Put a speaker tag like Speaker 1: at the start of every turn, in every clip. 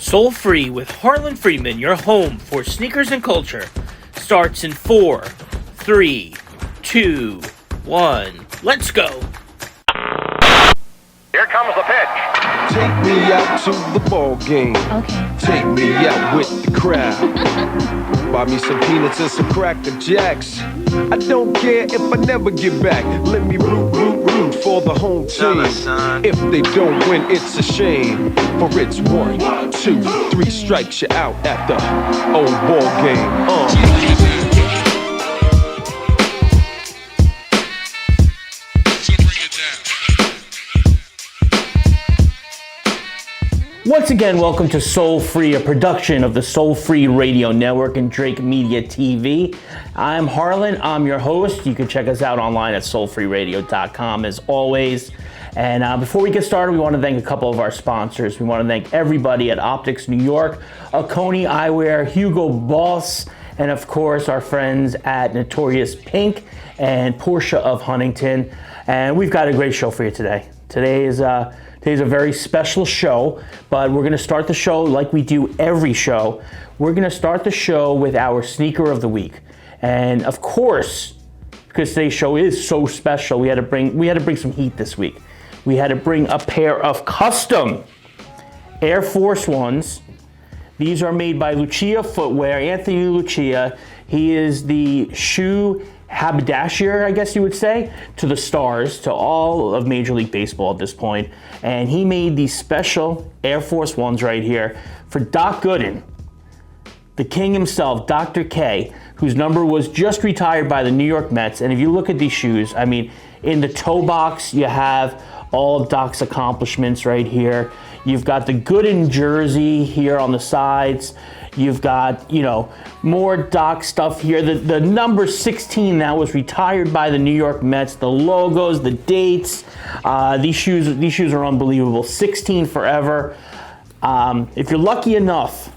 Speaker 1: Soul Free with Harlan Friedman, your home for sneakers and culture, starts in 4, 3, 2, 1. Let's go.
Speaker 2: Here comes the pitch.
Speaker 3: Take me out to the ball game.
Speaker 4: Okay.
Speaker 3: Take me out with the crowd. Buy me some peanuts and some Cracker Jacks. I don't care if I never get back. Let me root for the home team. If they don't win, it's a shame. For it's 1, 2, 3 strikes, you out at the old ball game.
Speaker 1: Once again, welcome to Soul Free, a production of the Soul Free Radio Network and Drake Media TV. I'm Harlan, I'm your host. You can check us out online at soulfreeradio.com as always. And before we get started, we want to thank a couple of our sponsors. We want to thank everybody at Optics New York, Oconee Eyewear, Hugo Boss, and of course our friends at Notorious Pink and Portia of Huntington. And we've got a great show for you today. Today's a very special show, but we're going to start the show like we do every show. We're going to start the show with our sneaker of the week. And of course, because today's show is so special, we had to bring some heat this week. We had to bring a pair of custom Air Force Ones. These are made by Lucia Footwear, Anthony Lucia. He is the shoe haberdasher, I guess you would say, to the stars, to all of Major League Baseball at this point. And he made these special Air Force Ones right here for Doc Gooden, the king himself, Dr. K, whose number was just retired by the New York Mets. And if you look at these shoes, I mean, in the toe box, you have all of Doc's accomplishments right here. You've got the Gooden jersey here on the sides. You've got, more Doc stuff here. The number 16 that was retired by the New York Mets, the logos, the dates. These shoes are unbelievable. 16 forever. If you're lucky enough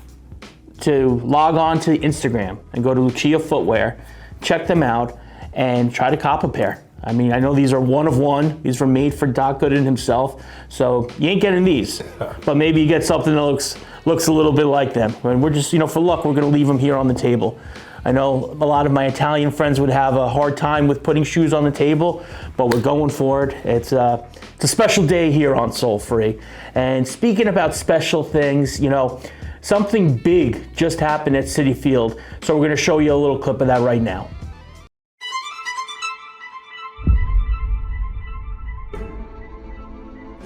Speaker 1: to log on to Instagram and go to Lucia Footwear, check them out and try to cop a pair. I mean, I know these are one of one. These were made for Doc Gooden himself. So you ain't getting these, but maybe you get something that looks a little bit like them. And we're just, for luck, we're going to leave them here on the table. I know a lot of my Italian friends would have a hard time with putting shoes on the table, but we're going for it. It's a special day here on Soul Free. And speaking about special things, something big just happened at Citi Field. So we're going to show you a little clip of that right now.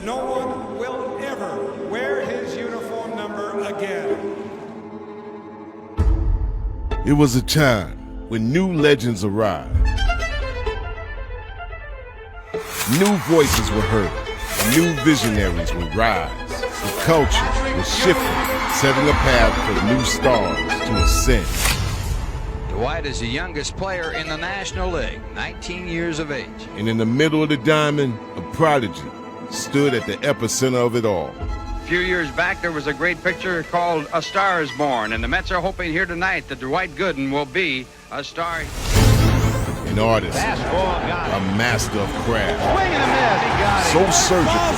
Speaker 5: No one will ever wear his uniform number again.
Speaker 6: It was a time when new legends arrived. New voices were heard. New visionaries would rise. The culture was shifting, setting a path for new stars to ascend.
Speaker 7: Dwight is the youngest player in the National League, 19 years of age.
Speaker 6: And in the middle of the diamond, a prodigy stood at the epicenter of it all.
Speaker 8: A few years back, there was a great picture called A Star is Born, and the Mets are hoping here tonight that Dwight Gooden will be a star.
Speaker 6: An artist, a master of craft, so surgical,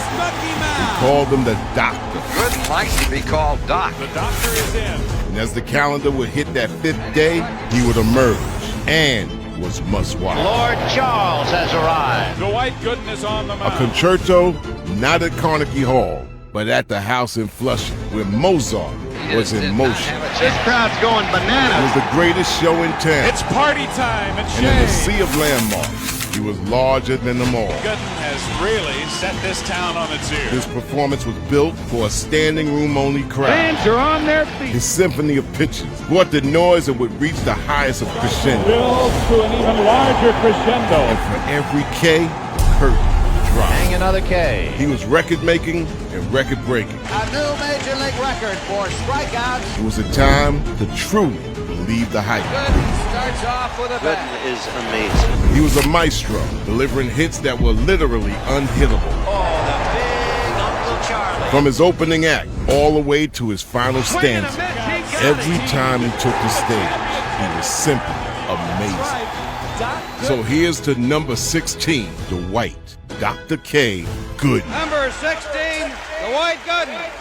Speaker 6: we called him the Doctor.
Speaker 7: Gooden likes to be called Doc.
Speaker 5: The doctor is in.
Speaker 6: And as the calendar would hit that 5th day, he would emerge and was must-watch.
Speaker 2: Lord Charles has arrived.
Speaker 5: Dwight Gooden is on the
Speaker 6: A
Speaker 5: mound.
Speaker 6: concerto, not at Carnegie Hall, but at the house in Flushing, where Mozart was in motion.
Speaker 2: This crowd's going
Speaker 6: It
Speaker 2: bananas.
Speaker 6: was the greatest show in town.
Speaker 5: It's party time at
Speaker 6: And in the
Speaker 5: Shea.
Speaker 6: sea of landmarks, he was larger than them all.
Speaker 5: Gooden has really set this town on its ear.
Speaker 6: His performance was built for a standing room only crowd.
Speaker 2: Fans are on their feet.
Speaker 6: His symphony of pitches brought the noise that would reach the highest of crescendo.
Speaker 5: Builds to an even larger crescendo.
Speaker 6: And for every K, the curtain dropped.
Speaker 2: Hang another K.
Speaker 6: He was record making and record breaking.
Speaker 7: A new Major League record for strikeouts.
Speaker 6: It was a time to truly believe the hype.
Speaker 7: Gooden starts off with a bang.
Speaker 2: is amazing.
Speaker 6: He was a maestro, delivering hits that were literally unhittable.
Speaker 7: Oh, the big Uncle Charlie.
Speaker 6: From his opening act all the way to his final stanza, every time he took the stage, he was simply amazing. So here's to number 16, Dwight, Dr. K. Gooden.
Speaker 8: Number 16, Dwight Gooden.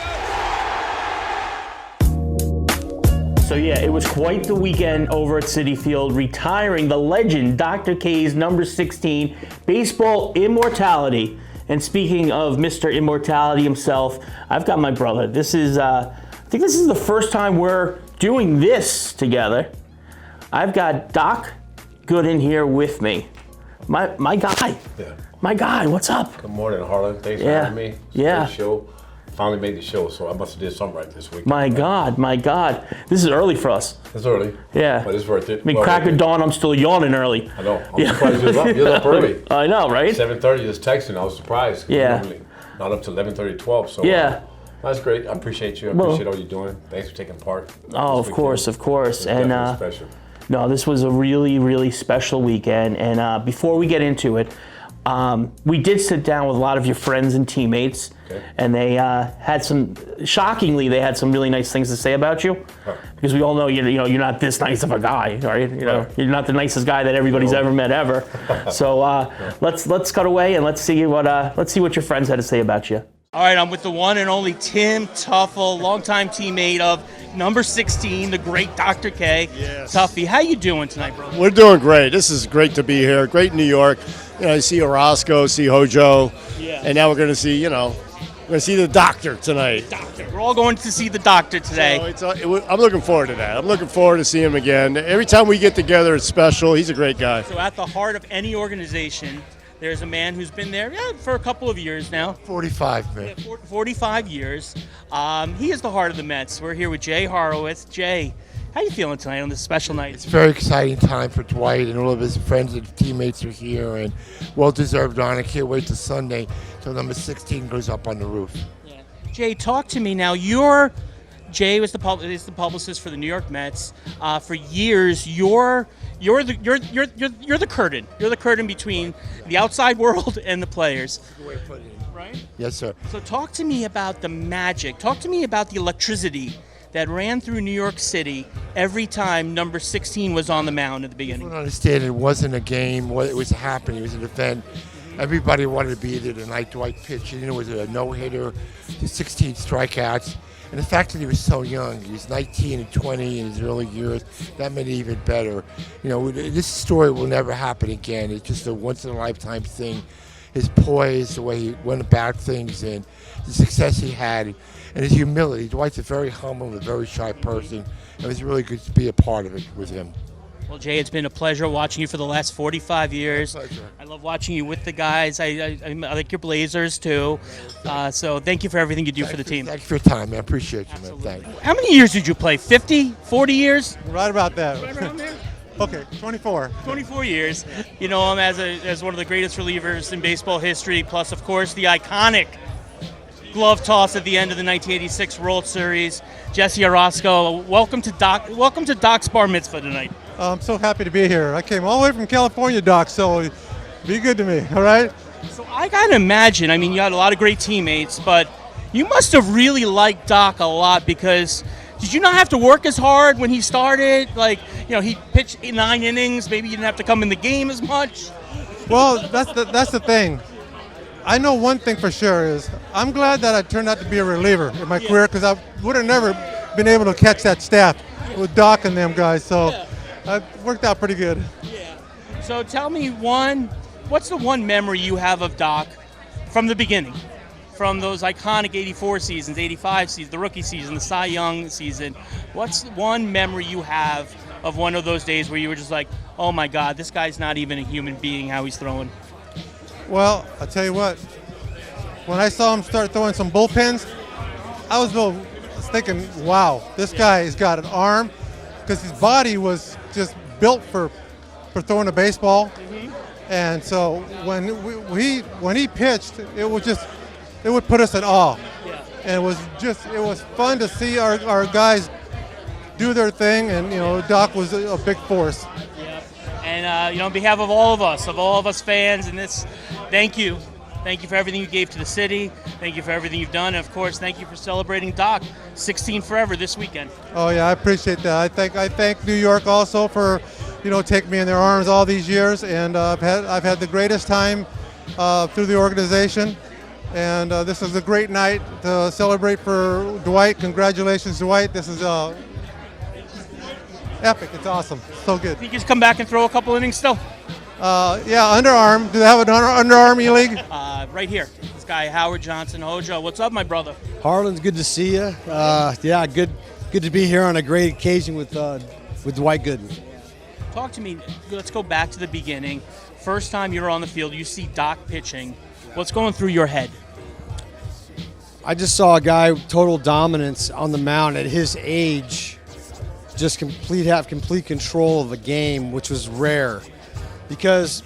Speaker 1: So yeah, it was quite the weekend over at Citi Field, retiring the legend Dr. K's number 16 baseball immortality. And speaking of Mr. Immortality himself, I've got my brother. This is, I think this is the first time we're doing this together. I've got Doc Gooden here with me. My guy.
Speaker 4: Yeah.
Speaker 1: My guy, what's up?
Speaker 4: Good morning, Harlan. Thanks for having me. It's a
Speaker 1: Yeah.
Speaker 4: great show. Finally made the show, so I must have did something right this week.
Speaker 1: My God. This is early for us.
Speaker 4: It's early.
Speaker 1: Yeah.
Speaker 4: But it's worth it.
Speaker 1: I mean, crack of dawn, I'm still yawning early.
Speaker 4: I know. I'm surprised you're up early.
Speaker 1: I know, right?
Speaker 4: 7:30 just texting. I was surprised.
Speaker 1: Yeah.
Speaker 4: Normally not up to 11:30, 12. So
Speaker 1: Yeah.
Speaker 4: That's great. I appreciate you. I appreciate all you're doing. Thanks for taking part.
Speaker 1: Oh, of course. And
Speaker 4: special.
Speaker 1: no, this was a really, really special weekend. And before we get into it, we did sit down with a lot of your friends and teammates, and they shockingly, they had some really nice things to say about you, because we all know you're not this nice of a guy, right? You're not the nicest guy that everybody's ever met ever. So let's cut away and let's see what your friends had to say about you. All right, I'm with the one and only Tim Teufel, longtime teammate of number 16, the great Dr. K.
Speaker 9: Yes.
Speaker 1: Tuffy, how you doing tonight, bro?
Speaker 9: We're doing great. This is great to be here. Great New York. You see Orosco, see Hojo, and now we're going to see, we're going to see the doctor tonight.
Speaker 1: We're all going to see the doctor today.
Speaker 9: So I'm looking forward to that. I'm looking forward to seeing him again. Every time we get together, it's special. He's a great guy.
Speaker 1: So at the heart of any organization, there's a man who's been there for a couple of years now.
Speaker 9: 45, man.
Speaker 1: 45 years. He is the heart of the Mets. We're here with Jay Horowitz. Jay, how you feeling tonight on this special night?
Speaker 10: It's a very exciting time for Dwight, and all of his friends and teammates are here, and well-deserved honor. Can't wait till Sunday till number 16 goes up on the roof.
Speaker 1: Yeah. Jay, talk to me now. Jay is the publicist for the New York Mets. For years, you're the curtain. You're the curtain between the outside world and the players.
Speaker 10: That's the way to put it.
Speaker 1: Right?
Speaker 10: Yes, sir.
Speaker 1: So talk to me about the magic. Talk to me about the electricity that ran through New York City every time number 16 was on the mound at the beginning.
Speaker 10: I don't understand. It wasn't a game. It was happening. It was an event. Everybody wanted to be there tonight. Dwight pitched. It was a no-hitter, 16 strikeouts. And the fact that he was so young, he was 19 and 20 in his early years, that made it even better. This story will never happen again. It's just a once-in-a-lifetime thing. His poise, the way he went about things, and the success he had, and his humility. Dwight's a very humble and a very shy person. It was really good to be a part of it with him.
Speaker 1: Well, Jay, it's been a pleasure watching you for the last 45 years.
Speaker 10: My pleasure.
Speaker 1: I love watching you with the guys. I like your Blazers, too. So thank you for everything you do for the team.
Speaker 10: Thank you for your time, man. I appreciate you, man. Thank you.
Speaker 1: How many years did you play? 50? 40 years?
Speaker 11: Right about that.
Speaker 1: Right around there?
Speaker 11: Okay, 24.
Speaker 1: 24 years. You know him as one of the greatest relievers in baseball history, plus, of course, the iconic glove toss at the end of the 1986 World Series. Jesse Orosco, welcome to Doc's Bar Mitzvah tonight.
Speaker 11: I'm so happy to be here. I came all the way from California, Doc, so be good to me, all right?
Speaker 1: So I gotta imagine, you had a lot of great teammates, but you must have really liked Doc a lot, because did you not have to work as hard when he started? He pitched 9 innings, maybe you didn't have to come in the game as much?
Speaker 11: Well, that's the thing. I know one thing for sure is I'm glad that I turned out to be a reliever in my career, because I would have never been able to catch that staff with Doc and them guys, so it worked out pretty good.
Speaker 1: Yeah. So tell me what's the one memory you have of Doc from the beginning? From those iconic 84 seasons, 85 seasons, the rookie season, the Cy Young season. What's one memory you have of one of those days where you were just like, oh my God, this guy's not even a human being, how he's throwing?
Speaker 11: Well, I'll tell you what, when I saw him start throwing some bullpens, I was thinking, wow, this guy has got an arm, because his body was just built for throwing a baseball. Mm-hmm. And so when he pitched, it would put us in awe. Yeah. And it was fun to see our guys do their thing, and Doc was a big force.
Speaker 1: Yeah. And on behalf of all of us fans, and thank you. Thank you for everything you gave to the city. Thank you for everything you've done. And of course, thank you for celebrating Doc 16 forever this weekend.
Speaker 11: Oh yeah, I appreciate that. I thank New York also for, taking me in their arms all these years, and I've had the greatest time through the organization. And this is a great night to celebrate for Dwight. Congratulations, Dwight. This is epic. It's awesome. So good.
Speaker 1: Think he's come back and throw a couple innings still?
Speaker 11: Yeah, underarm. Do they have an underarm E-League?
Speaker 1: Right here. This guy, Howard Johnson. Hojo, what's up, my brother?
Speaker 12: Harlan's good to see you. Yeah, good to be here on a great occasion with Dwight Gooden.
Speaker 1: Talk to me. Let's go back to the beginning. First time you're on the field, you see Doc pitching. What's going through your head?
Speaker 12: I just saw a guy with total dominance on the mound at his age, just have complete control of the game, which was rare. Because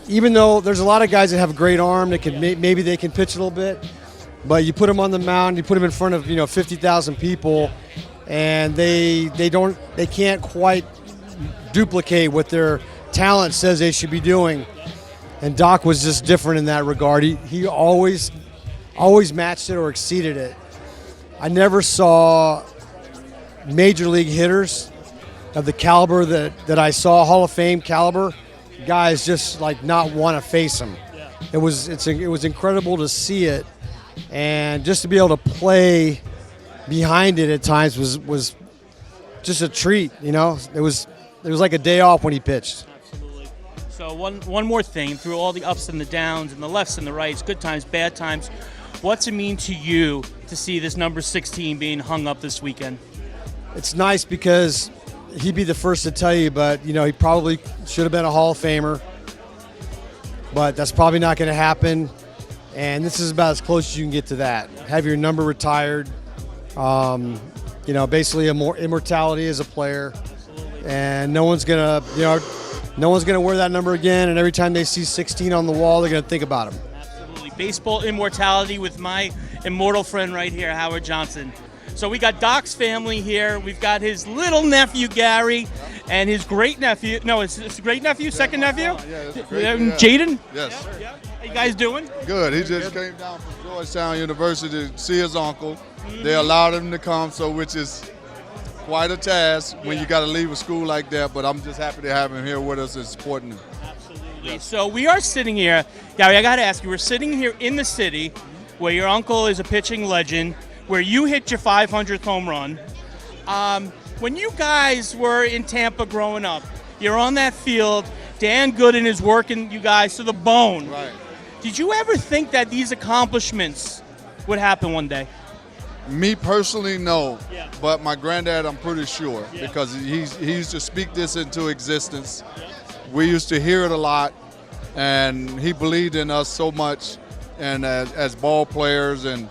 Speaker 12: even though there's a lot of guys that have a great arm that can maybe they can pitch a little bit, but you put them on the mound, you put them in front of 50,000 people, and they can't quite duplicate what their talent says they should be doing. And Doc was just different in that regard. He always matched it or exceeded it. I never saw major league hitters of the caliber that I saw, Hall of Fame caliber, guys just like not want to face him. Yeah. It was incredible to see it, and just to be able to play behind it at times was just a treat. It was like a day off when he pitched.
Speaker 1: Absolutely. So one more thing, through all the ups and the downs and the lefts and the rights, good times, bad times, what's it mean to you to see this number 16 being hung up this weekend?
Speaker 12: It's nice because he'd be the first to tell you, but he probably should have been a Hall of Famer, but that's probably not going to happen. And this is about as close as you can get to that. Have your number retired. Basically immortality as a player. Absolutely. And no one's gonna wear that number again. And every time they see 16 on the wall, they're gonna think about him.
Speaker 1: Absolutely, baseball immortality with my immortal friend right here, Howard Johnson. So we got Doc's family here. We've got his little nephew, Gary, and his great nephew. No, it's great nephew, second nephew? Jaden?
Speaker 13: Yes.
Speaker 1: How you guys doing?
Speaker 13: Good. He just came down from Georgetown University to see his uncle. They allowed him to come, which is quite a task when you got to leave a school like that, but I'm just happy to have him here with us and supporting him.
Speaker 1: Absolutely. Yes. So we are sitting here. Gary, I got to ask you, we're sitting here in the city where your uncle is a pitching legend, where you hit your 500th home run. When you guys were in Tampa growing up, you're on that field, Dan Gooden is working you guys to the bone.
Speaker 13: Right.
Speaker 1: Did you ever think that these accomplishments would happen one day?
Speaker 13: Me personally, no. Yeah. But my granddad, I'm pretty sure, because he used to speak this into existence. Yeah. We used to hear it a lot, and he believed in us so much, and as ball players and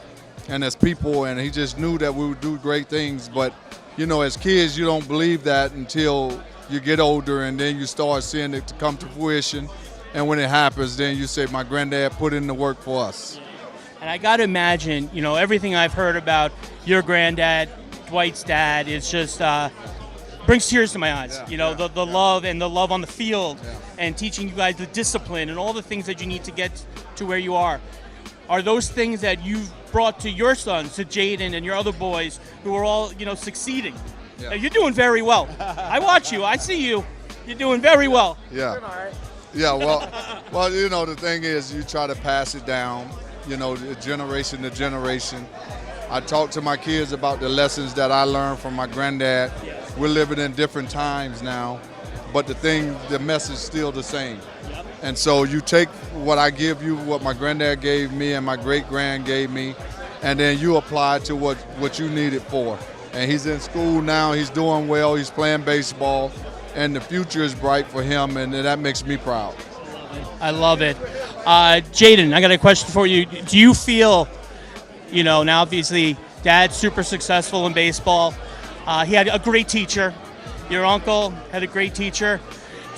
Speaker 13: as people, and he just knew that we would do great things. But, as kids, you don't believe that until you get older, and then you start seeing it to come to fruition. And when it happens, then you say, my granddad put in the work for us.
Speaker 1: And I got to imagine, everything I've heard about your granddad, Dwight's dad, is just brings tears to my eyes.
Speaker 13: Yeah,
Speaker 1: the love and the love on the field, and teaching you guys the discipline and all the things that you need to get to where you are. Are those things that you've brought to your sons, to Jaden and your other boys, who are all, succeeding? Yeah. Now, you're doing very well. I watch you. I see you. You're doing very well.
Speaker 13: Yeah. Yeah, well, the thing is, you try to pass it down, generation to generation. I talk to my kids about the lessons that I learned from my granddad. Yes. We're living in different times now, but the message is still the same. Yep. And so you take what I give you, what my granddad gave me and my great-grand gave me, and then you apply it to what you need it for. And he's in school now, he's doing well, he's playing baseball, and the future is bright for him, and that makes me proud.
Speaker 1: I love it. Jaden, I got a question for you. Do you feel, now obviously Dad's super successful in baseball. He had a great teacher. Your uncle had a great teacher.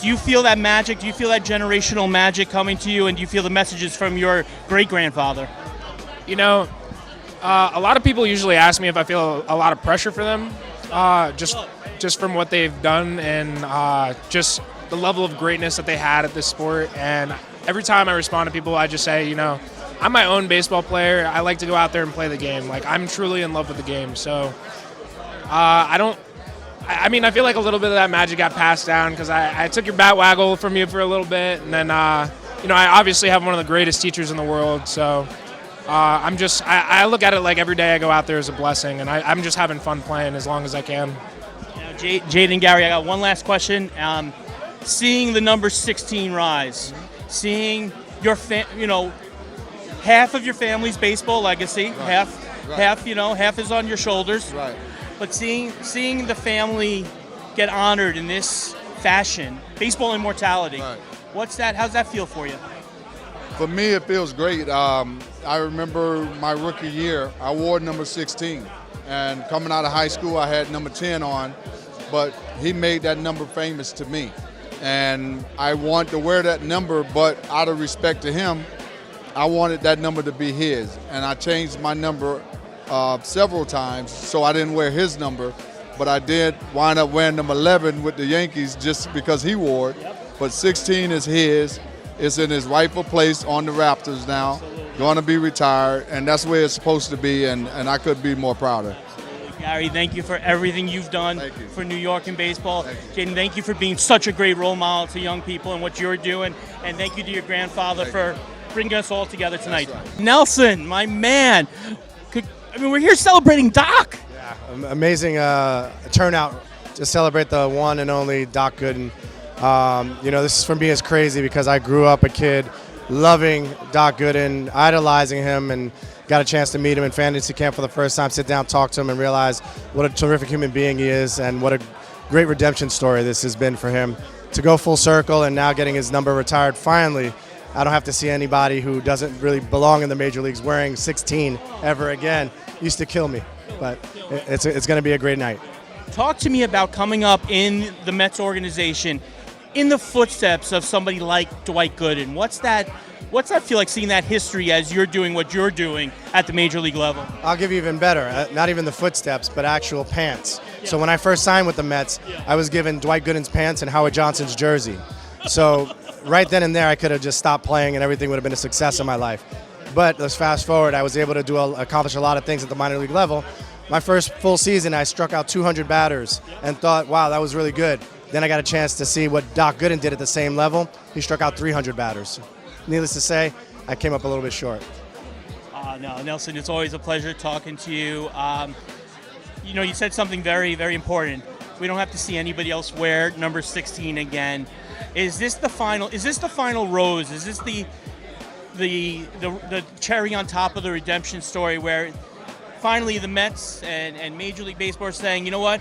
Speaker 1: Do you feel that magic? Do you feel that generational magic coming to you? And do you feel the messages from your great-grandfather?
Speaker 14: A lot of people usually ask me if I feel a lot of pressure for them, just from what they've done and just the level of greatness that they had at this sport. And every time I respond to people, I just say, I'm my own baseball player. I like to go out there and play the game. Like, I'm truly in love with the game. So I feel like a little bit of that magic got passed down because I took your bat waggle from you for a little bit. And then, I obviously have one of the greatest teachers in the world. So I look at it like every day I go out there is a blessing. And I'm just having fun playing as long as I can.
Speaker 1: Jade and Gary, I got one last question. Seeing the number 16 rise, seeing your half of your family's baseball legacy,
Speaker 13: Right.
Speaker 1: half is on your shoulders.
Speaker 13: Right.
Speaker 1: But seeing the family get honored in this fashion, baseball immortality.
Speaker 13: Right.
Speaker 1: What's that? How's that feel for you?
Speaker 13: For me, it feels great. I remember my rookie year, I wore number 16. And coming out of high school, I had number 10 on, but he made that number famous to me. And I want to wear that number, but out of respect to him, I wanted that number to be his. And I changed my number several times, so I didn't wear his number, but I did wind up wearing number 11 with the Yankees just because he wore it. But 16 is his. It's in his rightful place on the Raptors now. Going to be retired, and that's where it's supposed to be, and I couldn't be more prouder.
Speaker 1: Gary, thank you for everything you've done for New York and baseball. Jaden, thank you for being such a great role model to young people and what you're doing. And thank you to your grandfather for bringing us all together tonight. Right. Nelson, my man. We're here celebrating Doc.
Speaker 15: Yeah, amazing turnout to celebrate the one and only Doc Gooden. This for me is crazy because I grew up a kid loving Doc Gooden, idolizing him, and got a chance to meet him in fantasy camp for the first time, sit down, talk to him, and realize what a terrific human being he is and what a great redemption story this has been for him. To go full circle and now getting his number retired, finally, I don't have to see anybody who doesn't really belong in the major leagues wearing 16 ever again. Used to kill me, but it's going to be a great night.
Speaker 1: Talk to me about coming up in the Mets organization in the footsteps of somebody like Dwight Gooden. What's that feel like, seeing that history as you're doing what you're doing at the major league level?
Speaker 15: I'll give you even better. Not even the footsteps, but actual pants. Yeah. So when I first signed with the Mets, I was given Dwight Gooden's pants and Howard Johnson's jersey. So right then and there, I could have just stopped playing and everything would have been a success in my life. But let's fast forward. I was able to accomplish a lot of things at the minor league level. My first full season, I struck out 200 batters and thought, wow, that was really good. Then I got a chance to see what Doc Gooden did at the same level. He struck out 300 batters. Needless to say, I came up a little bit short.
Speaker 1: No, Nelson, it's always a pleasure talking to you. You said something very, very important. We don't have to see anybody else wear number 16 again. Is this the final rose? Is this the cherry on top of the redemption story where finally the Mets and Major League Baseball are saying, you know what,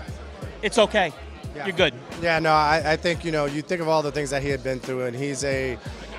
Speaker 1: it's okay. Yeah. You're good.
Speaker 15: Yeah, no, I think, you think of all the things that he had been through, and he's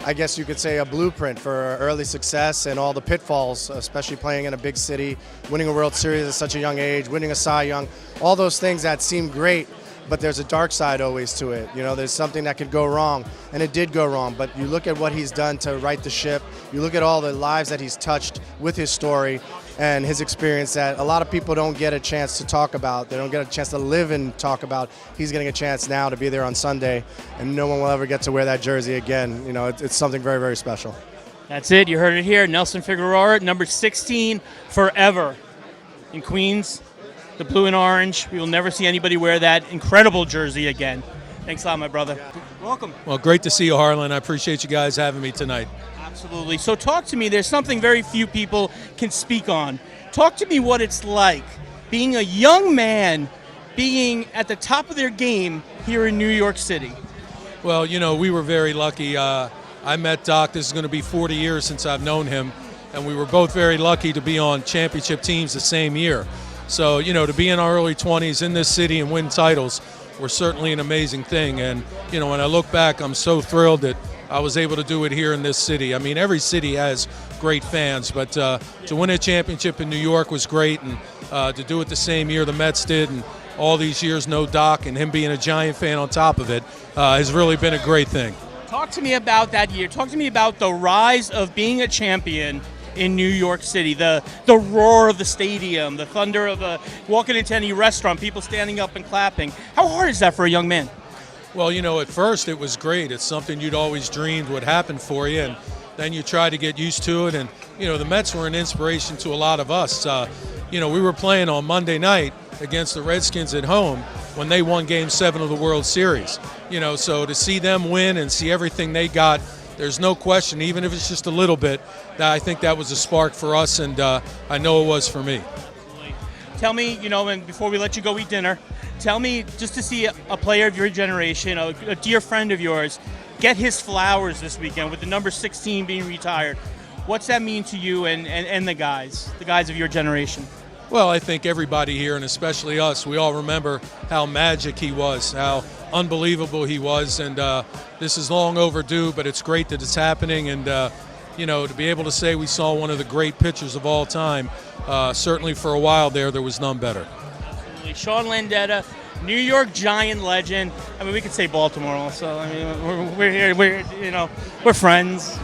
Speaker 15: I guess you could say, a blueprint for early success and all the pitfalls, especially playing in a big city, winning a World Series at such a young age, winning a Cy Young, all those things that seem great, but there's a dark side always to it. There's something that could go wrong, and it did go wrong, but you look at what he's done to right the ship, you look at all the lives that he's touched with his story, and his experience that a lot of people don't get a chance to talk about. They don't get a chance to live and talk about. He's getting a chance now to be there on Sunday, and no one will ever get to wear that jersey again. It's something very, very special.
Speaker 1: That's it. You heard it here. Nelson Figueroa, number 16 forever in Queens, the blue and orange. We will never see anybody wear that incredible jersey again. Thanks a lot, my brother. Welcome.
Speaker 16: Well, great to see you, Harlan. I appreciate you guys having me tonight.
Speaker 1: Absolutely. So talk to me. There's something very few people can speak on. Talk to me what it's like being a young man, being at the top of their game here in New York City.
Speaker 16: Well, we were very lucky. I met Doc. This is going to be 40 years since I've known him, and we were both very lucky to be on championship teams the same year. So, to be in our early 20s in this city and win titles were certainly an amazing thing. And, when I look back, I'm so thrilled that I was able to do it here in this city. I mean, every city has great fans, but to win a championship in New York was great, and to do it the same year the Mets did, and all these years no Doc, and him being a Giant fan on top of it, has really been a great thing.
Speaker 1: Talk to me about that year. Talk to me about the rise of being a champion in New York City, the roar of the stadium, the thunder of walking into any restaurant, people standing up and clapping. How hard is that for a young man?
Speaker 16: Well, at first it was great. It's something you'd always dreamed would happen for you, and then you try to get used to it. And, the Mets were an inspiration to a lot of us. We were playing on Monday night against the Redskins at home when they won Game 7 of the World Series. So to see them win and see everything they got, there's no question, even if it's just a little bit, that I think that was a spark for us, and I know it was for me.
Speaker 1: Tell me, and before we let you go eat dinner, tell me, just to see a player of your generation, a dear friend of yours, get his flowers this weekend with the number 16 being retired. What's that mean to you and the guys of your generation?
Speaker 16: Well, I think everybody here, and especially us, we all remember how magic he was, how unbelievable he was, and this is long overdue, but it's great that it's happening, and to be able to say we saw one of the great pitchers of all time, certainly for a while there was none better.
Speaker 1: Absolutely. Sean Landeta, New York Giant legend. I mean, we could say Baltimore also. I mean, we're here, we're friends,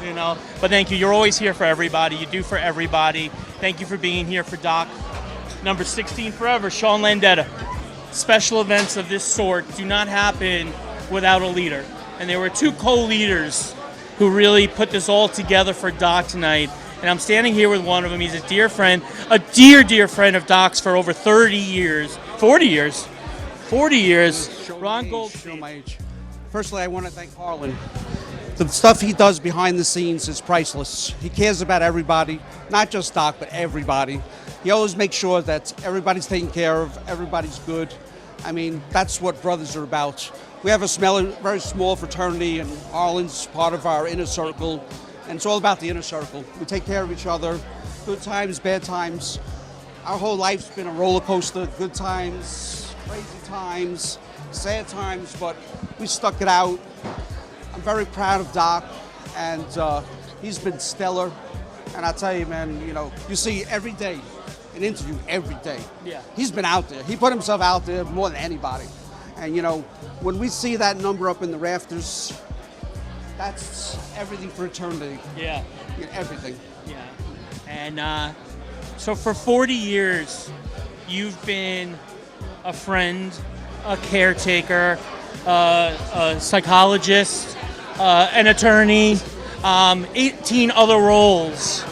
Speaker 1: But thank you. You're always here for everybody. You do for everybody. Thank you for being here for Doc. Number 16 forever, Sean Landeta. Special events of this sort do not happen without a leader. And there were two co-leaders who really put this all together for Doc tonight. And I'm standing here with one of them. He's a dear friend, a dear friend of Doc's for over 40 years. Ron Goldstein.
Speaker 17: Firstly, I want to thank Harlan. The stuff he does behind the scenes is priceless. He cares about everybody, not just Doc, but everybody. He always makes sure that everybody's taken care of, everybody's good. I mean, that's what brothers are about. We have a very small fraternity, and Harlan's part of our inner circle, and it's all about the inner circle. We take care of each other, good times, bad times. Our whole life's been a roller coaster, good times, crazy times, sad times, but we stuck it out. I'm very proud of Doc, and he's been stellar. And I tell you, man, you see every day, an interview every day.
Speaker 1: Yeah.
Speaker 17: He's been out there. He put himself out there more than anybody. And, when we see that number up in the rafters, that's everything for eternity.
Speaker 1: Yeah.
Speaker 17: Everything.
Speaker 1: Yeah. And so for 40 years, you've been a friend, a caretaker, a psychologist, an attorney, 18 other roles.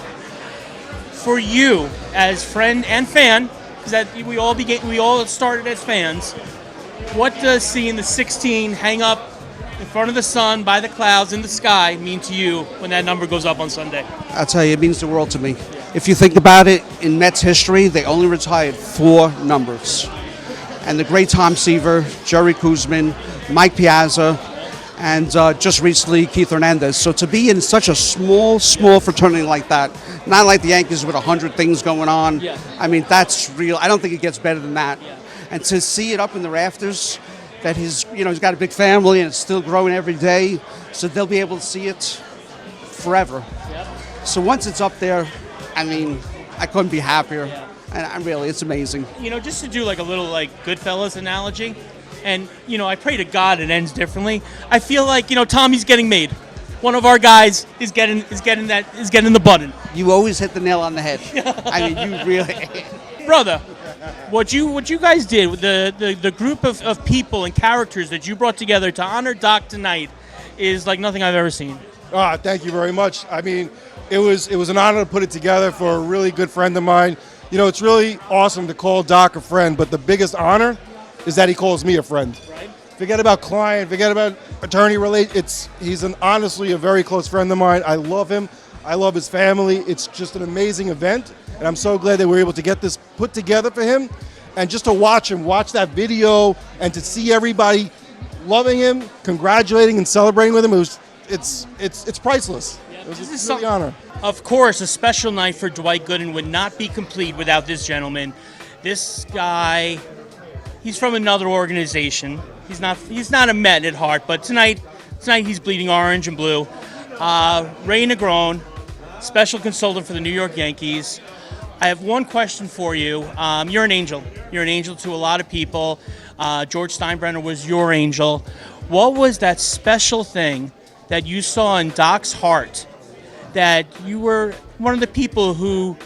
Speaker 1: For you, as friend and fan, because we all started as fans, what does seeing the 16 hang up in front of the sun by the clouds in the sky mean to you when that number goes up on Sunday?
Speaker 17: I'll tell you, it means the world to me. If you think about it, in Mets history, they only retired 4 numbers. And the great Tom Seaver, Jerry Kuzman, Mike Piazza, and just recently Keith Hernandez. So to be in such a small fraternity like that, not like the Yankees with 100 things going on, I mean, that's real. I don't think it gets better than that. And to see it up in the rafters, that he's got a big family and it's still growing every day, so they'll be able to see it forever. So once it's up there, I mean, I couldn't be happier. And it's amazing.
Speaker 1: Just to do like a little Goodfellas analogy, and I pray to God it ends differently. I feel like Tommy's getting made. One of our guys is getting the button.
Speaker 17: You always hit the nail on the head. I mean, you really,
Speaker 1: brother. What you guys did with the group of people and characters that you brought together to honor Doc tonight is like nothing I've ever seen.
Speaker 18: Thank you very much. I mean, it was an honor to put it together for a really good friend of mine. It's really awesome to call Doc a friend, but the biggest honor is that he calls me a friend.
Speaker 1: Right.
Speaker 18: Forget about client, forget about attorney relate. He's honestly a very close friend of mine. I love him. I love his family. It's just an amazing event, and I'm so glad that we were able to get this put together for him. And just to watch that video, and to see everybody loving him, congratulating and celebrating with him, it's priceless. It was really an honor.
Speaker 1: Of course, a special night for Dwight Gooden would not be complete without this gentleman. This guy, he's from another organization. He's not a Met at heart, but tonight he's bleeding orange and blue. Rey Negron, special consultant for the New York Yankees. I have one question for you. You're an angel. You're an angel to a lot of people. George Steinbrenner was your angel. What was that special thing that you saw in Doc's heart that you were one of the people who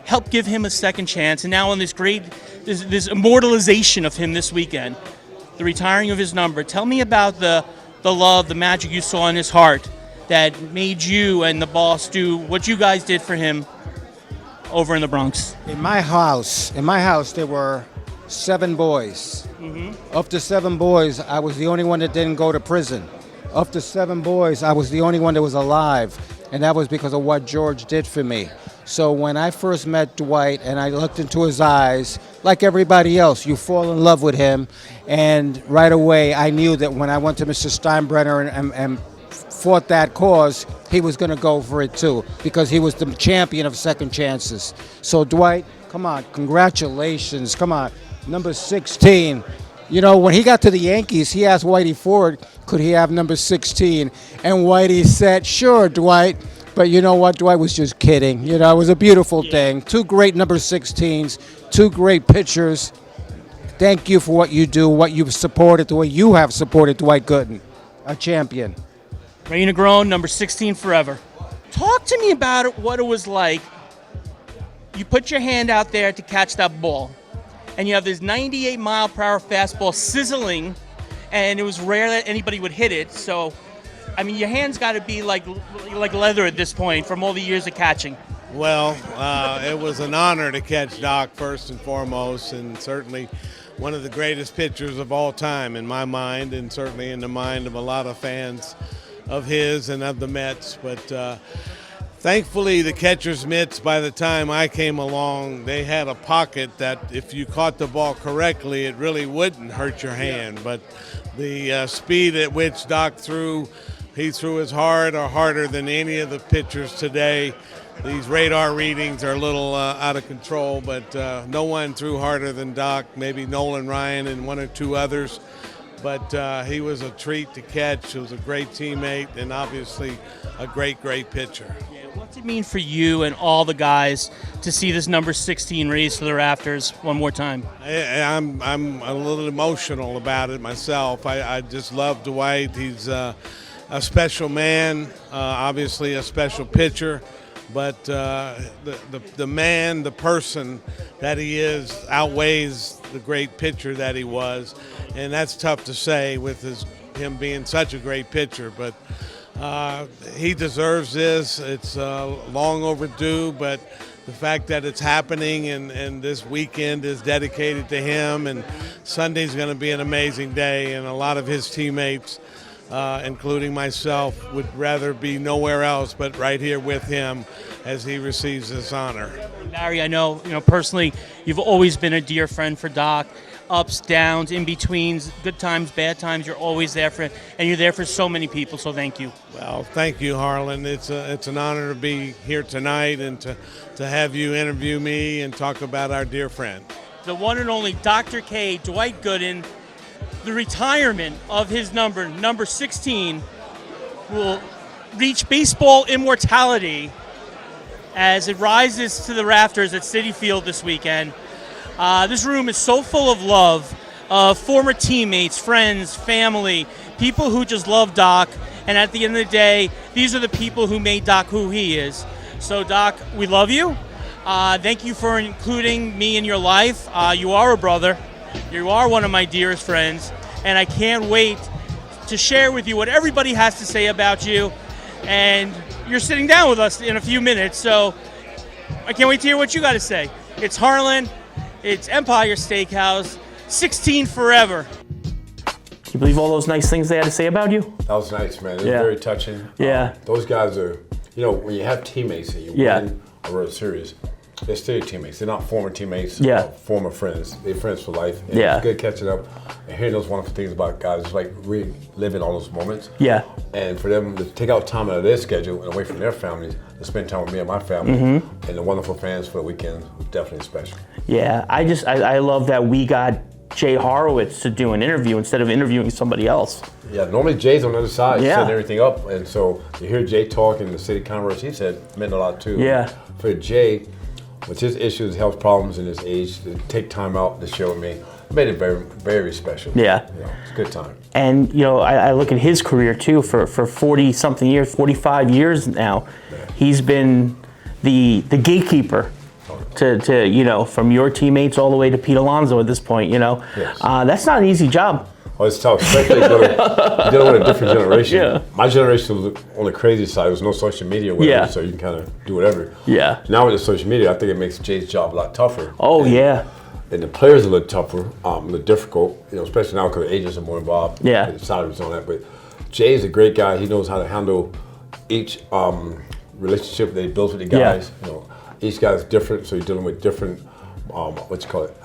Speaker 1: helped give him a second chance, and now on this immortalization of him this weekend, the retiring of his number? Tell me about the love, the magic you saw in his heart that made you and the boss do what you guys did for him over in the Bronx.
Speaker 19: In my house, there were 7 boys.
Speaker 1: Mm-hmm.
Speaker 19: Of the 7 boys, I was the only one that didn't go to prison. Of the 7 boys, I was the only one that was alive. and that was because of what George did for me. So when I first met Dwight and I looked into his eyes, like everybody else, you fall in love with him. And right away, I knew that when I went to Mr. Steinbrenner and fought that cause, he was going to go for it too, because he was the champion of second chances. So Dwight, come on, congratulations, come on, number 16. You know, when he got to the Yankees, he asked Whitey Ford, could he have number 16? And Whitey said, sure, Dwight. But you know what? Dwight was just kidding. You know, it was a beautiful thing. Two great number 16s, two great pitchers. Thank you for what you do, what you've supported, the way you have supported Dwight Gooden, a champion.
Speaker 1: Rey Negron, number 16 forever. Talk to me about it, what it was like. You put your hand out there to catch that ball, and you have this 98-mile-per-hour fastball sizzling, and it was rare that anybody would hit it. So, I mean, your hand's got to be like leather at this point from all the years of catching.
Speaker 20: Well, it was an honor to catch Doc first and foremost, and certainly one of the greatest pitchers of all time in my mind, and certainly in the mind of a lot of fans of his and of the Mets. But thankfully, the catcher's mitts, by the time I came along, they had a pocket that if you caught the ball correctly, it really wouldn't hurt your hand. But the speed at which Doc threw, he threw as hard or harder than any of the pitchers today. These radar readings are a little out of control, but no one threw harder than Doc, maybe Nolan Ryan and one or two others. But he was a treat to catch. He was a great teammate and obviously a great, great pitcher.
Speaker 1: Yeah, what's it mean for you and all the guys to see this number 16 raised to the rafters one more time?
Speaker 20: I'm a little emotional about it myself. I just love Dwight. He's a special man, obviously a special pitcher. But the man, the person that he is outweighs the great pitcher that he was. And that's tough to say with him being such a great pitcher. But he deserves this. It's long overdue, but the fact that it's happening and this weekend is dedicated to him, and Sunday's going to be an amazing day, and a lot of his teammates, including myself, would rather be nowhere else but right here with him as he receives this honor.
Speaker 1: Barry, I know, personally, you've always been a dear friend for Doc. Ups, downs, in-betweens, good times, bad times, you're always there for him, and you're there for so many people, so thank you.
Speaker 20: Well, thank you, Harlan. It's an honor to be here tonight and to have you interview me and talk about our dear friend.
Speaker 1: The one and only Dr. K, Dwight Gooden. The retirement of his number 16, will reach baseball immortality as it rises to the rafters at Citi Field this weekend. This room is so full of love, of former teammates, friends, family, people who just love Doc. And at the end of the day, these are the people who made Doc who he is. So, Doc, we love you. Thank you for including me in your life. You are a brother. You are one of my dearest friends. And I can't wait to share with you what everybody has to say about you. And you're sitting down with us in a few minutes, so I can't wait to hear what you got to say. It's Harlan. It's Empire Steakhouse, 16 forever. Can you believe all those nice things they had to say about you?
Speaker 4: That was nice, man. It was very touching.
Speaker 1: Yeah.
Speaker 4: Those guys are, when you have teammates and you win a World Series, they're still your teammates. They're not former teammates, former friends. They're friends for life. And it's good catching up and hearing those wonderful things about guys. It's like reliving all those moments.
Speaker 1: Yeah.
Speaker 4: And for them to take out time out of their schedule and away from their families to spend time with me and my family and the wonderful fans for the weekend was definitely special.
Speaker 1: Yeah, I love that we got Jay Horowitz to do an interview instead of interviewing somebody else.
Speaker 4: Yeah, normally Jay's on the other side setting everything up. And so you hear Jay talk in the city converse, he said meant a lot too.
Speaker 1: Yeah.
Speaker 4: For Jay, with his issues, health problems in his age, to take time out to share with me, made it very, very special.
Speaker 1: Yeah.
Speaker 4: It's a good time.
Speaker 1: And, I look at his career, too, for 40-something years, 45 years now. Yeah. He's been the gatekeeper to from your teammates all the way to Pete Alonso at this point, Yes. That's not an easy job.
Speaker 4: Oh, it's tough, especially dealing with a different generation. Yeah. My generation was on the crazy side. There was no social media, whatever, so you can kind of do whatever.
Speaker 1: Yeah.
Speaker 4: Now with the social media, I think it makes Jay's job a lot tougher.
Speaker 1: Oh, yeah.
Speaker 4: And the players are a little tougher, a little difficult, especially now because the agents are more involved.
Speaker 1: Yeah.
Speaker 4: The salaries on that. But Jay's a great guy. He knows how to handle each relationship they built with the guys. You know, each guy's different, so you're dealing with different,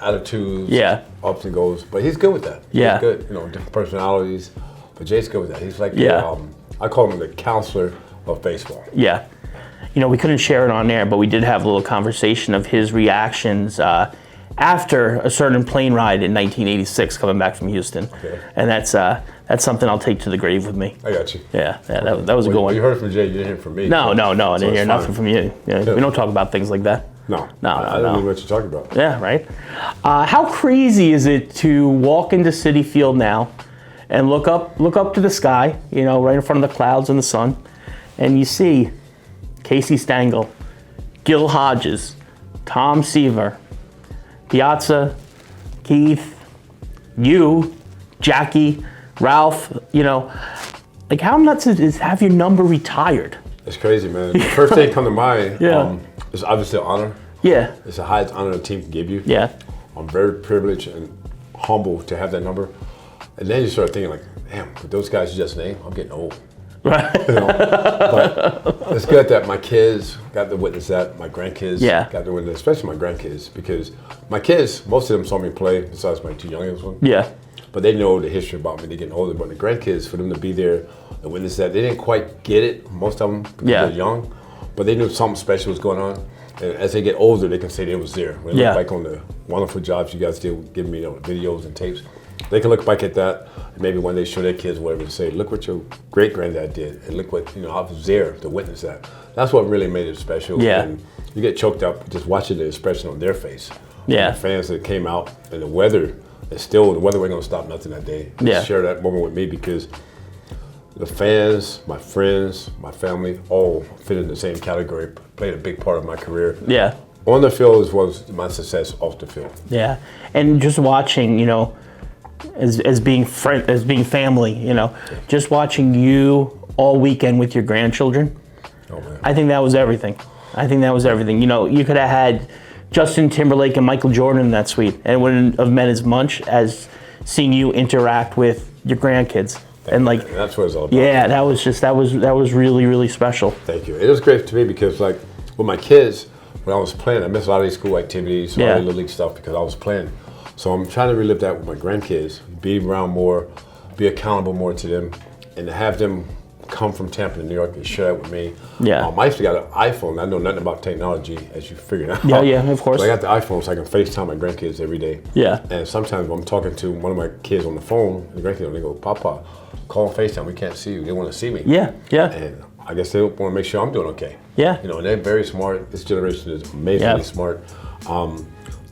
Speaker 4: attitudes, ups and goes. But he's good with that.
Speaker 1: Yeah.
Speaker 4: He's good, different personalities. But Jay's good with that. He's like, I call him the counselor of baseball.
Speaker 1: Yeah. We couldn't share it on air, but we did have a little conversation of his reactions after a certain plane ride in 1986 coming back from Houston. Okay. And that's something I'll take to the grave with me.
Speaker 4: I got you.
Speaker 1: Yeah, that was a good one.
Speaker 4: You heard it from Jay, you didn't hear it from me.
Speaker 1: No, I didn't hear nothing from you. We don't talk about things like that.
Speaker 4: No. I don't know what you're talking about.
Speaker 1: Yeah, right. How crazy is it to walk into Citi Field now and look up to the sky, right in front of the clouds and the sun, and you see Casey Stengel, Gil Hodges, Tom Seaver, Piazza, Keith, you, Jackie, Ralph, like how nuts is have your number retired?
Speaker 4: It's crazy, man. The first thing come to mind is obviously an honor.
Speaker 1: Yeah.
Speaker 4: It's the highest honor the team can give you.
Speaker 1: Yeah. I'm
Speaker 4: very privileged and humble to have that number. And then you start thinking like, damn, with those guys you just named, I'm getting old.
Speaker 1: Right.
Speaker 4: But it's good that my kids got to witness that, my grandkids got to witness, especially my grandkids, because my kids, most of them saw me play, besides my two youngest ones.
Speaker 1: Yeah.
Speaker 4: But they know the history about me, they're getting older. But the grandkids, for them to be there and witness that, they didn't quite get it, most of them, because they're young, but they knew something special was going on. And as they get older, they can say they was there. When they look back on the wonderful jobs you guys did giving me videos and tapes, they can look back at that and maybe one day show their kids whatever and say, look what your great-granddad did, and look what, I was there to witness that. That's what really made it special.
Speaker 1: Yeah.
Speaker 4: And you get choked up just watching the expression on their face.
Speaker 1: Yeah.
Speaker 4: The fans that came out, and the weather, the weather wasn't gonna stop nothing that day.
Speaker 1: Yeah.
Speaker 4: Share that moment with me because the fans, my friends, my family, all fit in the same category, played a big part of my career.
Speaker 1: Yeah.
Speaker 4: On the field was my success off the field.
Speaker 1: Yeah. And just watching, as being family, just watching you all weekend with your grandchildren.
Speaker 4: Oh, man.
Speaker 1: I think that was everything. You could have had Justin Timberlake and Michael Jordan in that suite, and it wouldn't have meant as much as seeing you interact with your grandkids. And
Speaker 4: that's what it's all about.
Speaker 1: Yeah, that was really, really special.
Speaker 4: Thank you. It was great to me because with my kids, when I was playing, I missed a lot of these school activities, a lot of the league stuff because I was playing. So I'm trying to relive that with my grandkids, be around more, be accountable more to them, and to have them come from Tampa to New York and share that with me.
Speaker 1: Yeah.
Speaker 4: I actually got an iPhone. I know nothing about technology, as you figured out.
Speaker 1: Yeah, of course.
Speaker 4: So I got the iPhone so I can FaceTime my grandkids every day.
Speaker 1: Yeah.
Speaker 4: And sometimes when I'm talking to one of my kids on the phone, the grandkids, they go, Papa, call FaceTime. We can't see you. They want to see me.
Speaker 1: Yeah.
Speaker 4: And I guess they want to make sure I'm doing okay.
Speaker 1: Yeah.
Speaker 4: And they're very smart. This generation is amazingly smart.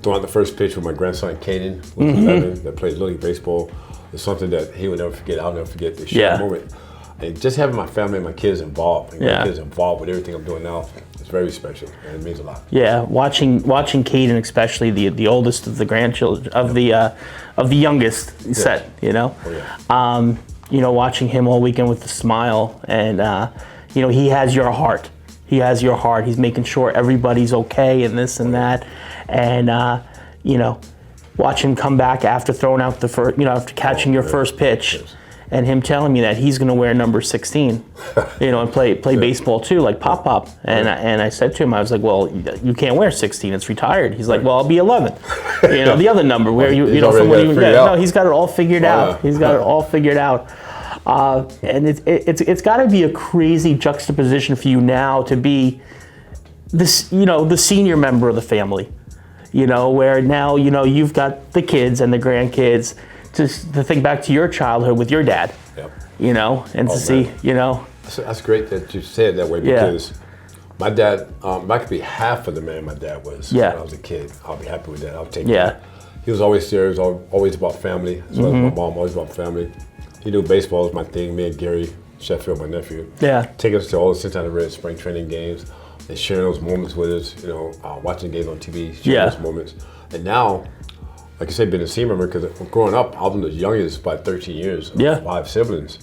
Speaker 4: Throwing out the first pitch with my grandson, Caden, with 11, that plays Little League Baseball, is something that he will never forget. I'll never forget this moment. And just having my family and my kids involved, and my kids involved with everything I'm doing now, it's very special, and it means a lot.
Speaker 1: Yeah, watching Caden, especially the oldest of the grandchildren of the youngest set, watching him all weekend with the smile, and he has your heart. He has your heart. He's making sure everybody's okay and this and that, and watch him come back after throwing out the first, after catching your first pitch. And him telling me that he's going to wear number 16, and play baseball too, like Pop. And I said to him, I was like, well, you can't wear 16, it's retired. He's like, well, I'll be 11. The other number where he's got it all figured out. He's got it all figured out. And it's got to be a crazy juxtaposition for you now to be this, the senior member of the family, where now you've got the kids and the grandkids. Just to think back to your childhood with your dad, and to see,
Speaker 4: That's great that you said it that way because my dad, I could be half of the man my dad was when I was a kid. I'll be happy with that. I'll take that. He was always there. He was always about family. As well as my mom, always about family. He knew baseball was my thing. Me and Gary Sheffield, my nephew.
Speaker 1: Yeah.
Speaker 4: Take us to all the Cincinnati Reds spring training games and sharing those moments with us, watching games on TV, sharing those moments. And now, like I said, being a senior member, because growing up, I was the youngest by 13 years, 5 siblings.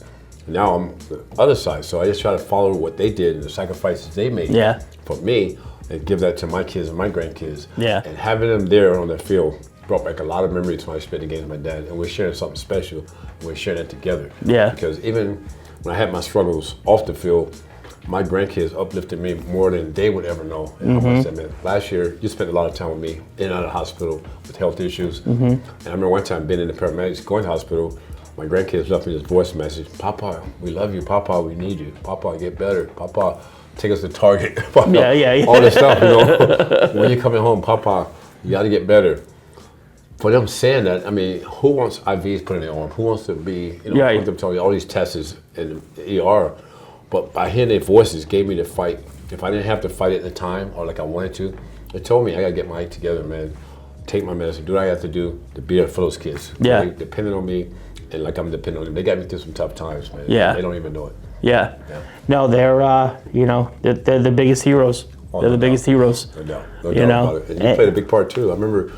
Speaker 4: Now I'm the other side, so I just try to follow what they did and the sacrifices they made for me and give that to my kids and my grandkids.
Speaker 1: Yeah.
Speaker 4: And having them there on the field brought back a lot of memories when I spent the games with my dad, and we're sharing something special, and we're sharing that together.
Speaker 1: Yeah.
Speaker 4: Because even when I had my struggles off the field, my grandkids uplifted me more than they would ever know. And how much that meant. Last year, you spent a lot of time with me in and out of the hospital with health issues. And I remember one time being in the paramedics, going to the hospital, my grandkids left me this voice message, Papa, we love you. Papa, we need you. Papa, get better. Papa, take us to Target. Papa, all this stuff, you know. When you're coming home, Papa, you got to get better. For them saying that, I mean, who wants IVs put in their arm? Who wants to be, you know, them telling you all these tests in the ER? But by hearing their voices gave me the fight. If I didn't have to fight at the time or like I wanted to, it told me I got to get my act together, man. Take my medicine, do what I have to do to be there for those kids. They depending on me and like I'm depending on them. They got me through some tough times, man. They don't even know it.
Speaker 1: No, they're, you know, they're the biggest heroes. They're the biggest heroes.
Speaker 4: No doubt about it. And you played a big part too. I remember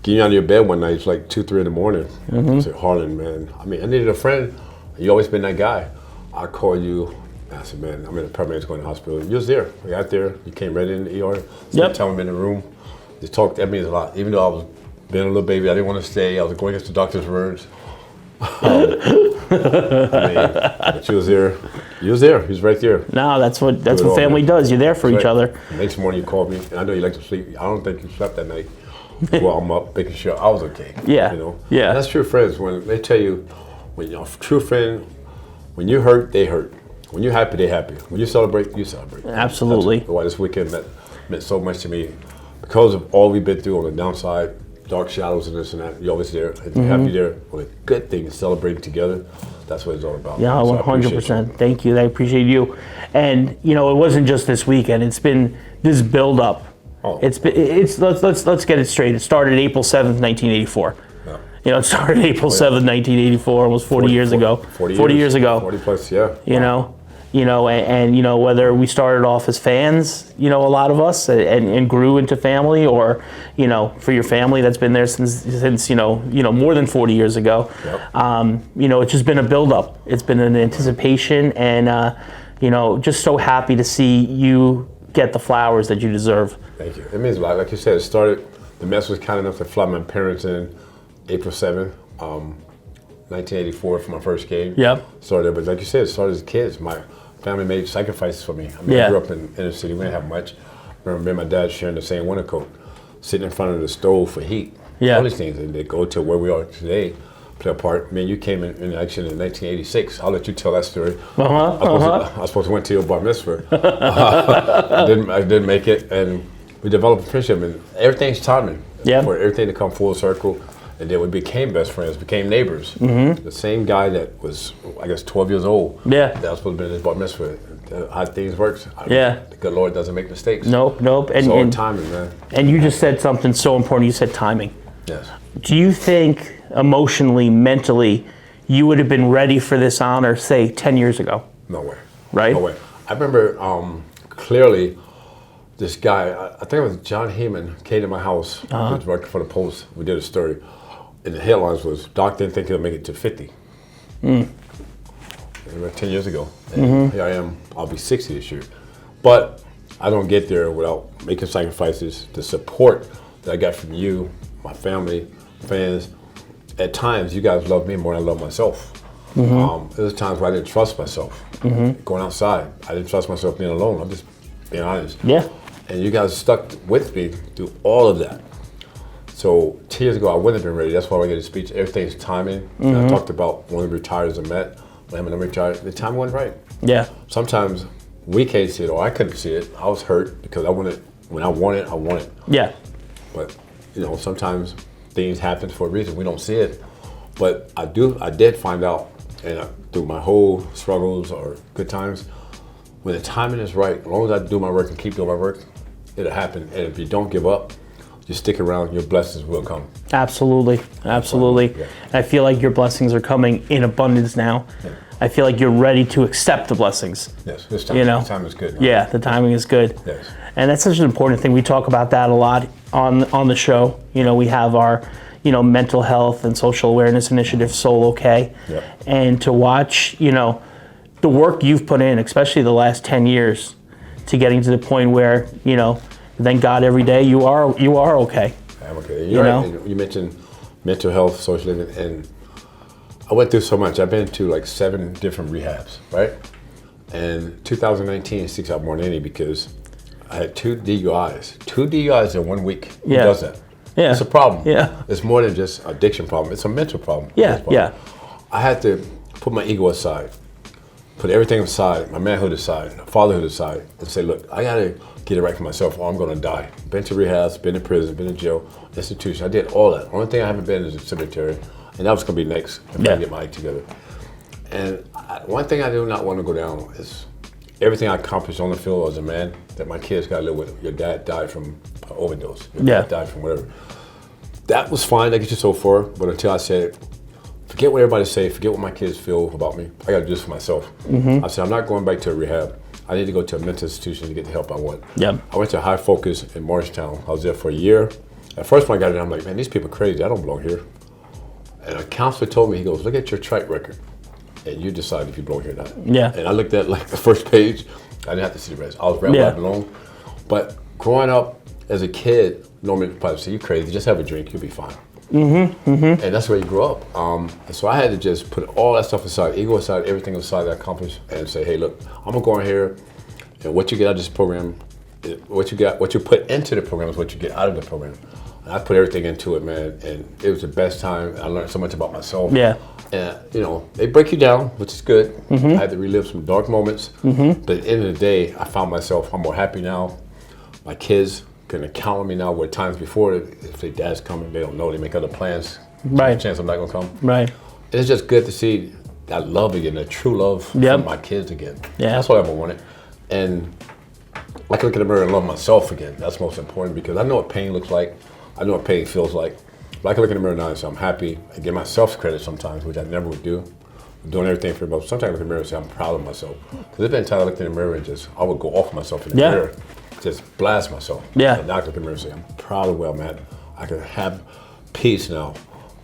Speaker 4: getting out of your bed one night, it's like 2, 3 in the morning. I said, Harlan, man, I mean, I needed a friend. You always been that guy. I called you. I said, man, I'm in the paramedics going to the hospital. You was there. We got there. You came right in the ER. Spent time in the room. Just talked. That means a lot. Even though I was being a little baby, I didn't want to stay. I was going against the doctor's words. I mean, but you was there. You was there. He was right there.
Speaker 1: No, that's what family does. You're there for each other.
Speaker 4: The next morning you called me, and I know you like to sleep. I don't think you slept that night. Well, I'm up making sure I was okay. You know. And that's true friends. When they tell you, when you're a true friend, when you hurt, they hurt. When you're happy, they're happy. When you celebrate, you celebrate.
Speaker 1: Absolutely.
Speaker 4: That's why this weekend meant so much to me. Because of all we've been through on the downside, dark shadows and this and that, you're always there. And you're happy there on a good thing, celebrating together. That's what it's all about.
Speaker 1: Yeah, 100%. Thank you. I appreciate you. And, you know, it wasn't just this weekend. It's been this build-up. Let's get it straight. It started April 7th, 1984. You know, it started April 7th, 1984, almost 40 years ago. 40 years ago.
Speaker 4: 40 plus, yeah.
Speaker 1: You know, and you know, whether we started off as fans, you know, a lot of us, and grew into family, or, you know, for your family that's been there since you know more than 40 years ago. You know, it's just been a build-up. It's been an anticipation, and you know, just so happy to see you get the flowers that you deserve.
Speaker 4: Thank you. It means a lot. Like you said, it started. The mess was kind enough to fly my parents in April 7th, 1984 for my first game. Started, but like you said, it started as kids. My family made sacrifices for me. I mean, I grew up in inner city. We didn't have much. I remember me and my dad sharing the same winter coat, sitting in front of the stove for heat. All these things, and they go to where we are today, play a part. Man, you came in action in 1986. I'll let you tell that story. I was supposed to went to your bar mitzvah. I didn't make it, and we developed a friendship, and everything's timing for everything to come full circle. And then we became best friends, became neighbors. The same guy that was, I guess, 12 years old. That was supposed to be in his bar mitzvah. How things works. The good Lord doesn't make mistakes.
Speaker 1: Nope.
Speaker 4: It's all timing, man.
Speaker 1: And you just said something so important. You said timing.
Speaker 4: Yes.
Speaker 1: Do you think emotionally, mentally, you would have been ready for this honor, say, 10 years ago?
Speaker 4: No way.
Speaker 1: Right?
Speaker 4: No way. I remember clearly this guy, I think it was John Heyman, came to my house. He was working for the Post. We did a story. And the headlines was, Doc didn't think he'll make it to 50. 10 years ago. And here I am, I'll be 60 this year. But I don't get there without making sacrifices. The support that I got from you, my family, fans. At times, you guys love me more than I love myself. There was times where I didn't trust myself. Going outside, I didn't trust myself being alone. I'm just being honest. And you guys stuck with me through all of that. So 10 years ago, I wouldn't have been ready. That's why I get a speech. Everything's timing. And I talked about one of the retirees I met. When I'm retired, the time wasn't right. Sometimes we can't see it, or I couldn't see it. I was hurt because I wanted, when I want it, I want it. But you know, sometimes things happen for a reason. We don't see it. But I did find out, and through my whole struggles or good times, when the timing is right, as long as I do my work and keep doing my work, it'll happen. And if you don't give up, just stick around, your blessings will come.
Speaker 1: Absolutely. I feel like your blessings are coming in abundance now. I feel like you're ready to accept the blessings.
Speaker 4: Yes, this time, the time is good.
Speaker 1: Yeah, the timing is good.
Speaker 4: Yes.
Speaker 1: And that's such an important thing. We talk about that a lot on the show. You know, we have our, you know, mental health and social awareness initiative, Soul OK. And to watch, you know, the work you've put in, especially the last 10 years, to getting to the point where, you know, thank God every day you are okay.
Speaker 4: I'm okay. You're right. And you mentioned mental health, social living, and I went through so much. I've been to like 7 different rehabs, right? And 2019 sticks out more than any because I had 2 DUIs. 2 DUIs in 1 week. Who does that?
Speaker 1: Yeah.
Speaker 4: It's a problem.
Speaker 1: Yeah.
Speaker 4: It's more than just addiction problem. It's a mental problem.
Speaker 1: Yeah, yeah.
Speaker 4: I had to put my ego aside, put everything aside, my manhood aside, fatherhood aside, and say, look, I gotta get it right for myself or I'm gonna die. Been to rehabs, been in prison, been in jail, institution. I did all that. Only thing I haven't been is a cemetery, and that was gonna be next if I get my act together. And one thing I do not want to go down is everything I accomplished on the field as a man that my kids got to live with. Your dad died from an overdose. Your dad died from whatever. That was fine, that gets you so far, but until I said, forget what everybody say, forget what my kids feel about me. I got to do this for myself. I said, I'm not going back to a rehab. I need to go to a mental institution to get the help I want. I went to High Focus in Morristown. I was there for a year. At first when I got there, I'm like, man, these people are crazy. I don't belong here. And a counselor told me, he goes, look at your trike record, and you decide if you belong here or not. And I looked at like the first page. I didn't have to see the rest. I was right where I belong. But growing up as a kid, normally probably say, you crazy, just have a drink, you'll be fine. And that's where you grow up. And so I had to just put all that stuff aside, ego aside, everything aside that I accomplished, and say, hey, look, I'm gonna go in here, and what you get out of this program, what you put into the program is what you get out of the program. And I put everything into it, man, and it was the best time. I learned so much about myself. And you know, they break you down, which is good. I had to relive some dark moments, but at the end of the day, I found myself, I'm more happy now. My kids can count on me now, where times before, if their dad's coming, they don't know, they make other plans. There's a chance I'm not gonna come. And it's just good to see that love again, that true love from my kids again. That's what I ever wanted. And I can look in the mirror and love myself again. That's most important, because I know what pain looks like. I know what pain feels like. But I can look in the mirror now and say I'm happy. I give myself credit sometimes, which I never would do. I'm doing everything for myself. Sometimes I look in the mirror and say I'm proud of myself. Because there's been times I looked in the mirror and just, I would go off myself in the mirror, just blast myself. And now I can look in the mirror and say I'm proud of where I'm at. I can have peace now.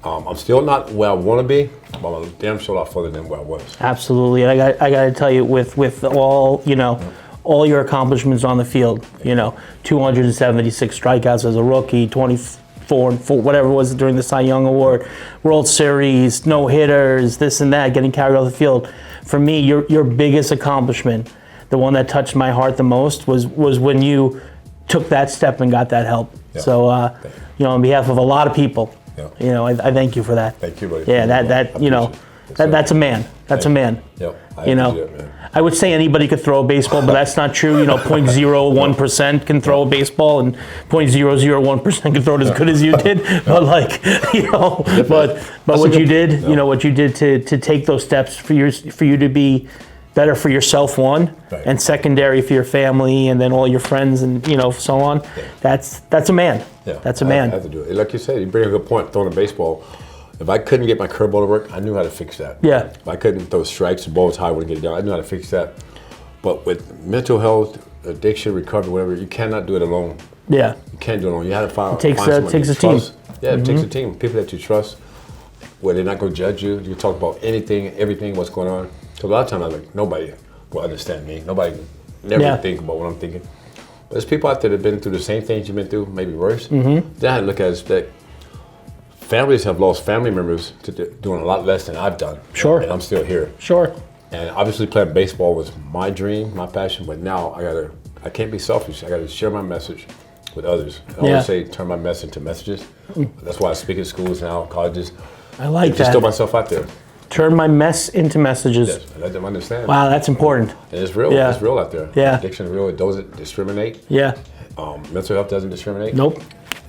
Speaker 4: I'm still not where I want to be, but I'm damn sure a lot further than where I was.
Speaker 1: Absolutely. I got to tell you, with all, you know, all your accomplishments on the field, you know, 276 strikeouts as a rookie, 24 and 4, whatever it was during the Cy Young Award, World Series, no hitters, this and that, getting carried off the field. For me, your biggest accomplishment, the one that touched my heart the most, was when you took that step and got that help. So, you know, on behalf of a lot of people, you know, I thank you for that.
Speaker 4: Thank you, buddy.
Speaker 1: Yeah, that you know, that's a man. That's a man. You know, I would say anybody could throw a baseball, but that's not true. You know, 0.01% can throw a baseball, and 0.001% can throw it as good as you did. But like, you know, but what you did, you know, what you did to take those steps for you to be better for yourself, one, and secondary for your family, and then all your friends, and you know, so on. That's a man. That's a man.
Speaker 4: I have to do it. Like you said, you bring a good point throwing a baseball. If I couldn't get my curveball to work, I knew how to fix that. If I couldn't throw strikes, the ball was high, I wouldn't get it down. I knew how to fix that. But with mental health, addiction, recovery, whatever, you cannot do it alone. You can't do it alone. You have to find someone
Speaker 1: takes
Speaker 4: you
Speaker 1: a team.
Speaker 4: trust. It takes a team. People that you trust, where they're not going to judge you. You talk about anything, everything, what's going on. So a lot of times, I'm like, nobody will understand me. Nobody never think about what I'm thinking. But there's people out there that have been through the same things you've been through, maybe worse. Then I look at it that families have lost family members to doing a lot less than I've done. And I'm still here. And obviously playing baseball was my dream, my passion, but now I can't be selfish. I gotta share my message with others. I always say turn my message into messages. That's why I speak at schools now, colleges.
Speaker 1: I like that.
Speaker 4: Just throw myself out there.
Speaker 1: Turn my mess into messages.
Speaker 4: And let them understand.
Speaker 1: Wow, that's important.
Speaker 4: And it's real. It's real out there. Addiction is real. It doesn't discriminate. Mental health doesn't discriminate.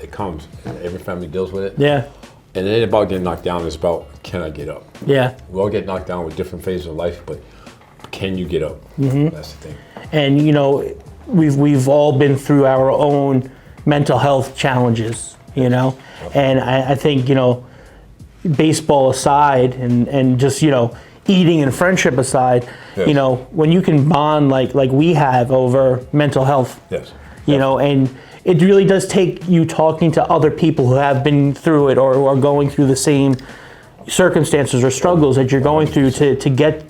Speaker 4: It comes. Every family deals with it. And it ain't about getting knocked down. It's about, can I get up? We all get knocked down with different phases of life, but can you get up? That's the thing.
Speaker 1: And you know, we've all been through our own mental health challenges, you know, and I think, you know, baseball aside, and just, you know, eating and friendship aside, you know, when you can bond like we have over mental health, you know, and it really does take you talking to other people who have been through it or who are going through the same circumstances or struggles that you're going through to get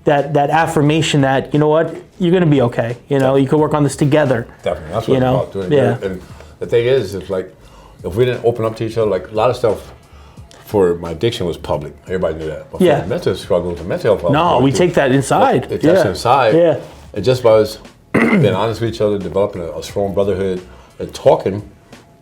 Speaker 1: that affirmation that, you know what, you're going to be okay. You know, you can work on this together.
Speaker 4: Definitely. That's what it's about doing. And the thing is like, if we didn't open up to each other, like a lot of stuff, for my addiction was public. Everybody knew that. But
Speaker 1: Yeah.
Speaker 4: for mental struggles and mental health,
Speaker 1: No, we take that inside.
Speaker 4: That's inside.
Speaker 1: Yeah.
Speaker 4: And just by us being honest with each other, developing a strong brotherhood, and talking,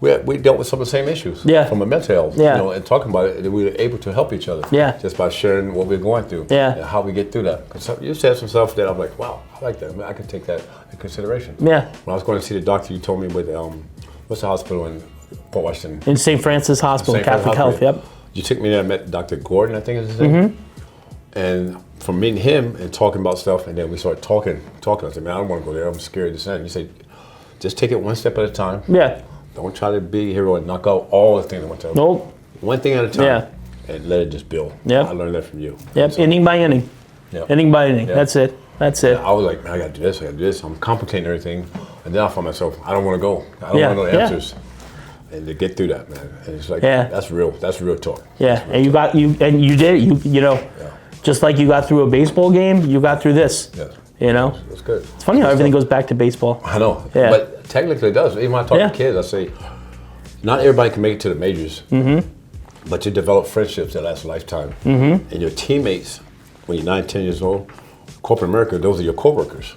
Speaker 4: we dealt with some of the same issues.
Speaker 1: Yeah.
Speaker 4: From a mental health.
Speaker 1: Yeah.
Speaker 4: You know, and talking about it, we were able to help each other.
Speaker 1: Yeah.
Speaker 4: Just by sharing what we're going through.
Speaker 1: Yeah.
Speaker 4: And how we get through that. Because you said some stuff that I'm like, wow, I like that. I mean, I can take that in consideration.
Speaker 1: Yeah.
Speaker 4: When I was going to see the doctor, you told me with what's the hospital in Port Washington?
Speaker 1: In St. Francis Hospital,
Speaker 4: St. Francis
Speaker 1: Catholic Health,
Speaker 4: Hospital.
Speaker 1: yep.
Speaker 4: You took me there and met Dr. Gordon, I think is his name. And from meeting him and talking about stuff, and then we started talking. I said, man, I don't want to go there. I'm scared to send. You said, just take it one step at a time.
Speaker 1: Yeah.
Speaker 4: Don't try to be a hero and knock out all the things at one time.
Speaker 1: Nope.
Speaker 4: One thing at a time.
Speaker 1: Yeah.
Speaker 4: And let it just build.
Speaker 1: Yep.
Speaker 4: I learned that from you.
Speaker 1: Yep. Inning by inning.
Speaker 4: Yep.
Speaker 1: Inning by inning.
Speaker 4: Yep.
Speaker 1: That's it. That's it.
Speaker 4: I was like, man, I got to do this. I got to do this. I'm complicating everything. And then I found myself, I don't want to go. I don't want to know the answers. And to get through that, man, and it's like that's real. That's real talk.
Speaker 1: Yeah, and you did it. You know, just like you got through a baseball game, you got through this.
Speaker 4: Yes.
Speaker 1: You know,
Speaker 4: it's good.
Speaker 1: It's funny how everything goes back to baseball.
Speaker 4: I know.
Speaker 1: Yeah.
Speaker 4: But technically it does. Even when I talk to kids, I say, not everybody can make it to the majors. But you develop friendships that last a lifetime. And your teammates, when you're 9, 10 years old, corporate America, those are your coworkers.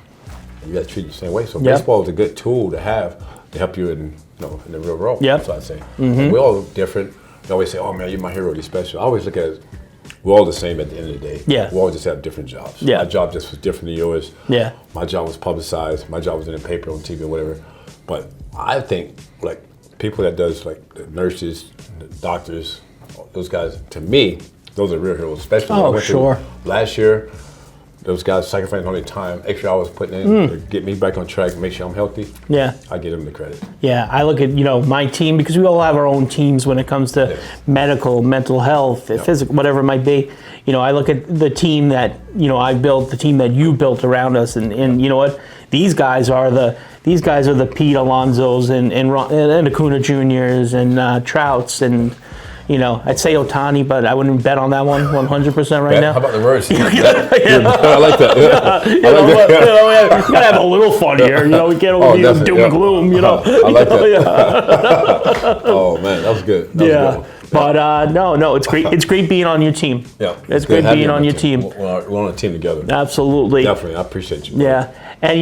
Speaker 4: And you got to treat them the same way. So baseball is a good tool to have to help you in the real world.
Speaker 1: Yep.
Speaker 4: That's what I say. We're all different. You always say, oh man, you're my hero, you're special. I always look at it, we're all the same at the end of the day.
Speaker 1: Yeah.
Speaker 4: We all just have different jobs.
Speaker 1: Yeah.
Speaker 4: My job just was different than yours.
Speaker 1: Yeah.
Speaker 4: My job was publicized. My job was in the paper, on TV, whatever. But I think like people that does like the nurses, the doctors, those guys, to me, those are real heroes, especially when I went through last year. Those guys sacrificing all their time, extra hours putting in to get me back on track and make sure I'm healthy.
Speaker 1: Yeah.
Speaker 4: I give them the credit.
Speaker 1: Yeah, I look at, my team, because we all have our own teams when it comes to medical, mental health, physical, whatever it might be. I look at the team that, I built, the team that you built around us, and you know what? These guys are the Pete Alonsos and Acuna Juniors and Trouts and I'd say Ohtani, but I wouldn't bet on that one 100% right now.
Speaker 4: How about the words? I
Speaker 1: like
Speaker 4: that.
Speaker 1: You gotta have a little fun here. We can't only be doom and gloom.
Speaker 4: I like that. Oh man, that was good. That was good.
Speaker 1: But no, it's great. It's great being on your team.
Speaker 4: Yeah,
Speaker 1: it's great being on your team.
Speaker 4: We're on a team together.
Speaker 1: Absolutely.
Speaker 4: Definitely, I appreciate you.
Speaker 1: Yeah, and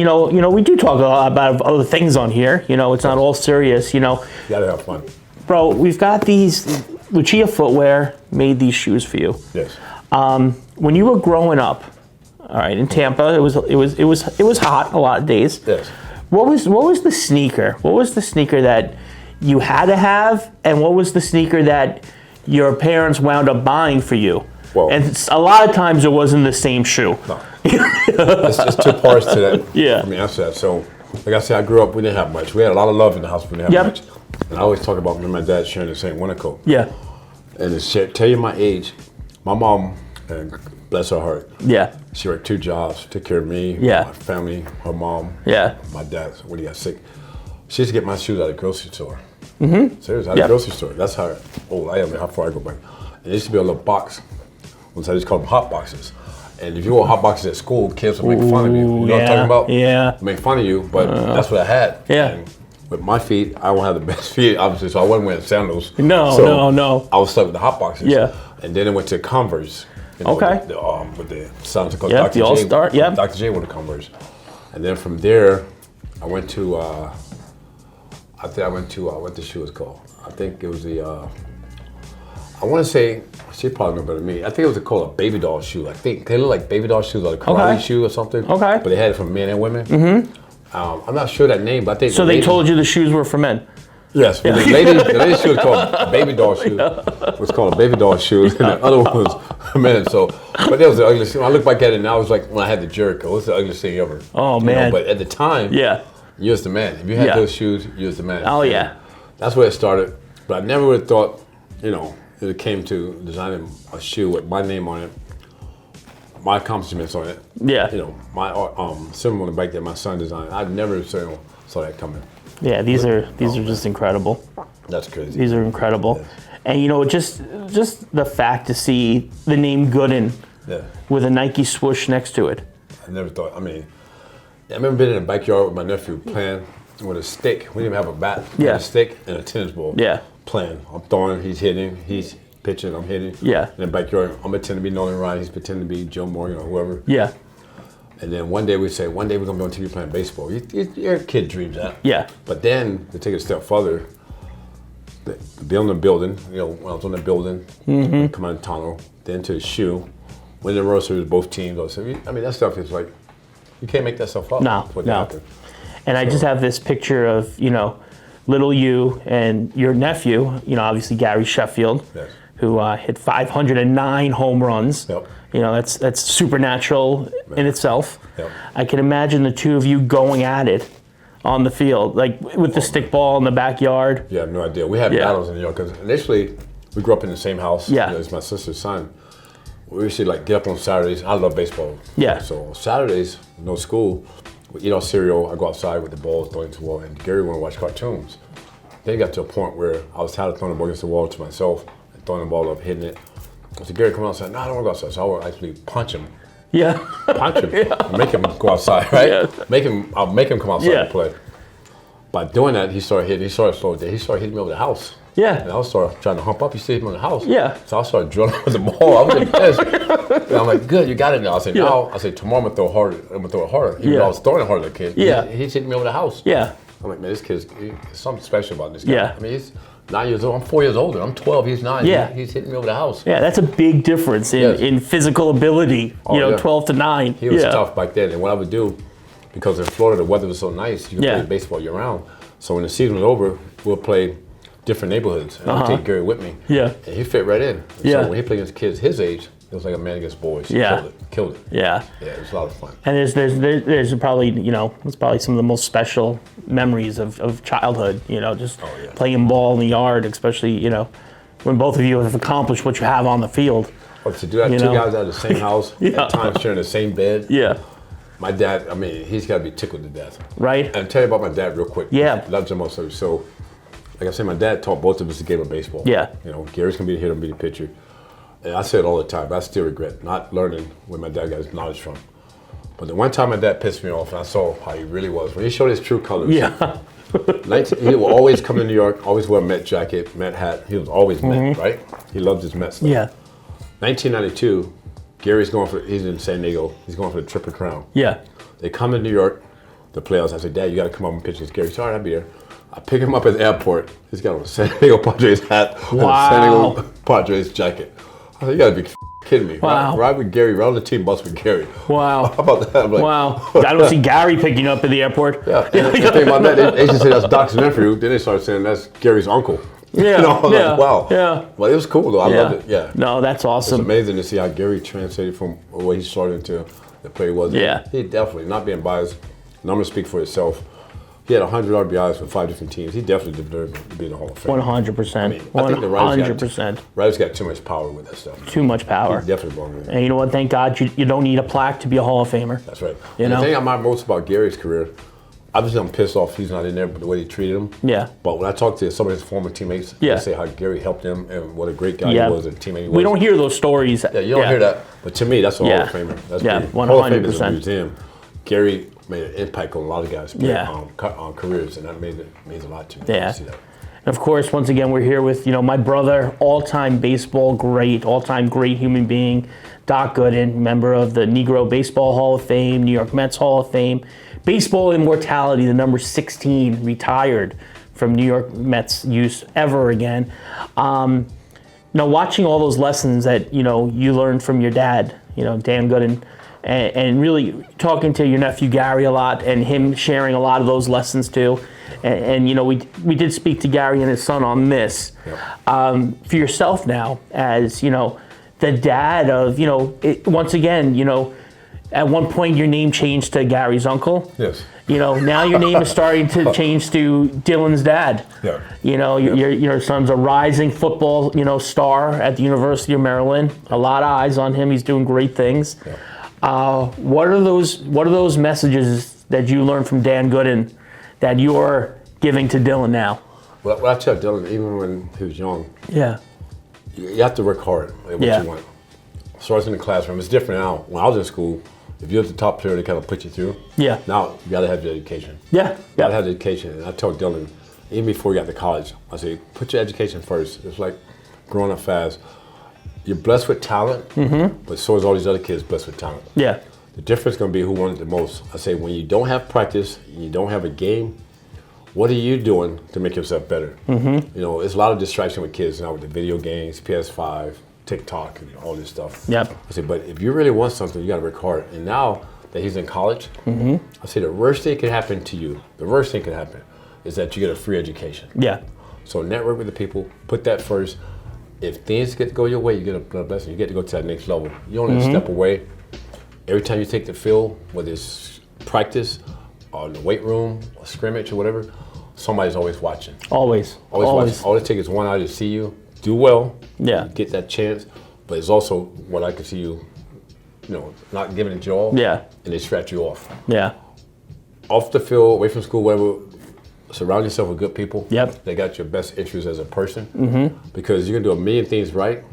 Speaker 1: we do talk a lot about other things on here. It's not all serious. You
Speaker 4: gotta have fun,
Speaker 1: bro. We've got these. Lucia Footwear made these shoes for you.
Speaker 4: Yes.
Speaker 1: When you were growing up, all right, in Tampa, it was hot a lot of days.
Speaker 4: Yes.
Speaker 1: What was the sneaker? What was the sneaker that you had to have, and what was the sneaker that your parents wound up buying for you?
Speaker 4: Well,
Speaker 1: and a lot of times it wasn't the same shoe.
Speaker 4: No. It's two parts to that.
Speaker 1: Yeah.
Speaker 4: Let me answer that. So, like I said, I grew up. We didn't have much. We had a lot of love in the house. We didn't have much. And I always talk about me and my dad sharing the same winter coat.
Speaker 1: Yeah.
Speaker 4: And to tell you my age, my mom, and bless her heart.
Speaker 1: Yeah.
Speaker 4: She worked 2 jobs, took care of me, my family, her mom, my dad when he got sick. She used to get my shoes out of the grocery store. Seriously, out of the grocery store. That's how old I am and how far I go back. And there used to be a little box. I just call them hot boxes. And if you wore hot boxes at school, kids would make fun of you. You know what I'm talking about?
Speaker 1: Yeah.
Speaker 4: Make fun of you, but that's what I had.
Speaker 1: Yeah.
Speaker 4: And with my feet, I don't have the best feet, obviously, so I wasn't wearing sandals.
Speaker 1: No.
Speaker 4: I was stuck with the hot boxes.
Speaker 1: Yeah.
Speaker 4: And then I went to Converse.
Speaker 1: Okay.
Speaker 4: With the sounds called
Speaker 1: Dr. J. The All-Star,
Speaker 4: Dr. J went to Converse. And then from there, I went to, what the shoe was called. I think it was the, I want to say, she probably know better than me. I think it was called a baby doll shoe. I think they look like baby doll shoes, or a karate shoe or something.
Speaker 1: Okay.
Speaker 4: But they had it for men and women. I'm not sure that name, but I think.
Speaker 1: So they told you the shoes were for men?
Speaker 4: Yes. Yeah. The lady shoe was called a baby doll shoe. It was called a baby doll shoe, and the other one was for men. So, but that was the ugliest thing. When I look back at it now, it was like when I had the jerk. It was the ugliest thing ever.
Speaker 1: Oh man!
Speaker 4: But at the time, you was the man. If you had those shoes, you was the man.
Speaker 1: Oh yeah.
Speaker 4: That's where it started. But I never would have thought, it came to designing a shoe with my name on it, my accomplishments on it.
Speaker 1: Yeah.
Speaker 4: My symbol on the bike that my son designed. I never saw that coming.
Speaker 1: Yeah, these are just incredible.
Speaker 4: That's crazy.
Speaker 1: These are incredible. Yeah. And just the fact to see the name Gooden with a Nike swoosh next to it.
Speaker 4: I never thought. I remember being in the backyard with my nephew playing with a stick. We didn't even have a bat. We had a stick and a tennis ball.
Speaker 1: Yeah.
Speaker 4: Playing. I'm throwing, he's hitting, he's pitching, I'm hitting.
Speaker 1: Yeah.
Speaker 4: In the backyard, I'm pretending to be Nolan Ryan, he's pretending to be Joe Morgan or whoever.
Speaker 1: Yeah.
Speaker 4: And then one day we say, one day we're gonna be on TV playing baseball. Your kid dreams that.
Speaker 1: Yeah.
Speaker 4: But then to take it a step further, be on the building, when I was on the building, come out of the tunnel, then to the shoe, win the World Series with both teams. That stuff is like, you can't make that stuff up.
Speaker 1: No. And I just have this picture of, little you and your nephew, obviously Gary Sheffield,
Speaker 4: yes.
Speaker 1: who hit 509 home runs.
Speaker 4: Yep.
Speaker 1: That's supernatural in itself.
Speaker 4: Yep.
Speaker 1: I can imagine the two of you going at it on the field, like with the stick ball in the backyard.
Speaker 4: Yeah, I have no idea. We had battles in New York because initially we grew up in the same house.
Speaker 1: Yeah.
Speaker 4: It's my sister's son. We used to get up on Saturdays. I love baseball.
Speaker 1: Yeah.
Speaker 4: So Saturdays, no school, we eat our cereal. I go outside with the balls throwing to the wall, and Gary wanted to watch cartoons. Then it got to a point where I was tired of throwing the ball against the wall to myself and throwing the ball up, hitting it. I said, Gary, come outside. No, I don't want to go outside. So I would actually punch him.
Speaker 1: Yeah.
Speaker 4: Punch him. And make him go outside, right? Yeah. I'll make him come outside and play. By doing that, he started slowing down. He started hitting me over the house.
Speaker 1: Yeah.
Speaker 4: And I started trying to hump up. He stayed him on the house.
Speaker 1: Yeah.
Speaker 4: So I started drilling with the ball. I was pissed. And I'm like, good, you got it now. I said, no. I said, tomorrow I'm gonna throw it harder. Even though I was throwing it harder than the kid.
Speaker 1: Yeah.
Speaker 4: He's hitting me over the house.
Speaker 1: Yeah.
Speaker 4: I'm like, man, this kid's something special about this guy.
Speaker 1: Yeah.
Speaker 4: I mean, he's 9 years old. I'm 4 years older. I'm 12. He's 9.
Speaker 1: Yeah.
Speaker 4: He's hitting me over the house.
Speaker 1: Yeah, that's a big difference in physical ability. 12 to 9.
Speaker 4: He was tough back then. And what I would do, because in Florida the weather was so nice, you could play baseball year round. So when the season was over, we'll play different neighborhoods. And I'd take Gary with me.
Speaker 1: Yeah.
Speaker 4: And he fit right in. And so when he played against kids his age, it was like a man against boys. He killed it.
Speaker 1: Yeah.
Speaker 4: Yeah, it was a lot of fun.
Speaker 1: And there's probably, it's probably some of the most special memories of childhood, just playing ball in the yard, especially, when both of you have accomplished what you have on the field.
Speaker 4: Well, to do that, two guys out of the same house, at times sharing the same bed.
Speaker 1: Yeah.
Speaker 4: My dad, he's got to be tickled to death.
Speaker 1: Right.
Speaker 4: And I'll tell you about my dad real quick.
Speaker 1: Yeah.
Speaker 4: Loves him also. So, like I said, my dad taught both of us the game of baseball.
Speaker 1: Yeah.
Speaker 4: Gary's going to be the hitter, I'm going to be the pitcher. And I say it all the time, but I still regret not learning where my dad got his knowledge from. But the one time my dad pissed me off, and I saw how he really was. When he showed his true colors.
Speaker 1: Yeah.
Speaker 4: He will always come to New York, always wear a Met jacket, Met hat. He was always Met, right? He loved his Met stuff.
Speaker 1: Yeah.
Speaker 4: 1992, he's in San Diego. He's going for the Triple Crown.
Speaker 1: Yeah.
Speaker 4: They come to New York, the playoffs. I said, Dad, you got to come up and pitch against Gary. Sorry, I'll be there. I pick him up at the airport. He's got a San Diego Padres hat and a San Diego Padres jacket. I said, you got to be kidding me.
Speaker 1: Wow.
Speaker 4: Ride with Gary, ride on the team bus with Gary.
Speaker 1: Wow.
Speaker 4: How about that? I'm like,
Speaker 1: wow. I don't see Gary picking you up at the airport.
Speaker 4: Yeah. And the thing about that, they just say that's Doc's nephew. Then they started saying that's Gary's uncle.
Speaker 1: Yeah.
Speaker 4: Like, wow.
Speaker 1: Yeah.
Speaker 4: Well, it was cool though. I loved it. Yeah.
Speaker 1: No, that's awesome.
Speaker 4: It's amazing to see how Gary translated from where he started to the player he was.
Speaker 1: Yeah.
Speaker 4: He definitely, not being biased, numbers speak for itself. He had 100 RBIs for 5 different teams. He definitely deserved to be in the Hall of Fame.
Speaker 1: 100%.
Speaker 4: I think the
Speaker 1: 100%.
Speaker 4: Writers got too much power with that stuff.
Speaker 1: Too much power.
Speaker 4: He definitely belonged with it.
Speaker 1: And you know what? Thank God you don't need a plaque to be a Hall of Famer.
Speaker 4: That's right.
Speaker 1: The
Speaker 4: thing I admire most about Gary's career, obviously I'm pissed off he's not in there, but the way he treated him.
Speaker 1: Yeah.
Speaker 4: But when I talk to some of his former teammates, they say how Gary helped him and what a great guy he was and teammate he was.
Speaker 1: We don't hear those stories.
Speaker 4: Yeah, you don't hear that. But to me, that's a Hall of Famer. That's
Speaker 1: 100%.
Speaker 4: Hall of Fame is a museum. Gary made an impact on a lot of guys' careers, and that means a lot to me.
Speaker 1: Yeah.
Speaker 4: To see that.
Speaker 1: And of course, once again, we're here with my brother, all-time baseball great, all-time great human being, Doc Gooden, member of the Negro Baseball Hall of Fame, New York Mets Hall of Fame, baseball immortality, the number 16, retired from New York Mets use ever again. Now, watching all those lessons that you learned from your dad, Dan Gooden. And really talking to your nephew Gary a lot, and him sharing a lot of those lessons too. And we did speak to Gary and his son on this. Yep. For yourself now, as the dad of once again, at one point your name changed to Gary's uncle.
Speaker 4: Yes.
Speaker 1: Now your name is starting to change to Dylan's dad.
Speaker 4: Yeah.
Speaker 1: Your son's a rising football star at the University of Maryland. A lot of eyes on him. He's doing great things. Yeah. What are those messages that you learned from Dan Gooden that you're giving to Dylan now?
Speaker 4: Well, I tell Dylan, even when he was young, you have to work hard at what you want. Starts in the classroom. It's different now. When I was in school, if you're the top player, they kind of put you through.
Speaker 1: Yeah.
Speaker 4: Now you got to have your education.
Speaker 1: Yeah.
Speaker 4: You got to have the education. And I told Dylan, even before he got to college, I say, put your education first. It's like growing up fast. You're blessed with talent, but so is all these other kids blessed with talent.
Speaker 1: Yeah.
Speaker 4: The difference is going to be who wants it the most. I say when you don't have practice, you don't have a game, what are you doing to make yourself better? You know, there's a lot of distraction with kids now with the video games, PS5, TikTok, and all this stuff.
Speaker 1: Yep.
Speaker 4: I say, but if you really want something, you got to work hard. And now that he's in college, I say the worst thing can happen to you, the worst thing can happen is that you get a free education.
Speaker 1: Yeah.
Speaker 4: So network with the people, put that first. If things get to go your way, you get a blessing. You get to go to that next level. You only step away. Every time you take the field, whether it's practice or in the weight room or scrimmage or whatever, somebody's always watching.
Speaker 1: Always.
Speaker 4: Watching. All it takes is one eye to see you do well.
Speaker 1: Yeah.
Speaker 4: Get that chance. But it's also what I can see you, not giving it your all.
Speaker 1: Yeah.
Speaker 4: And they scratch you off.
Speaker 1: Yeah.
Speaker 4: Off the field, away from school, whatever. Surround yourself with good people.
Speaker 1: Yep.
Speaker 4: They got your best interests as a person. Because you can do a million things right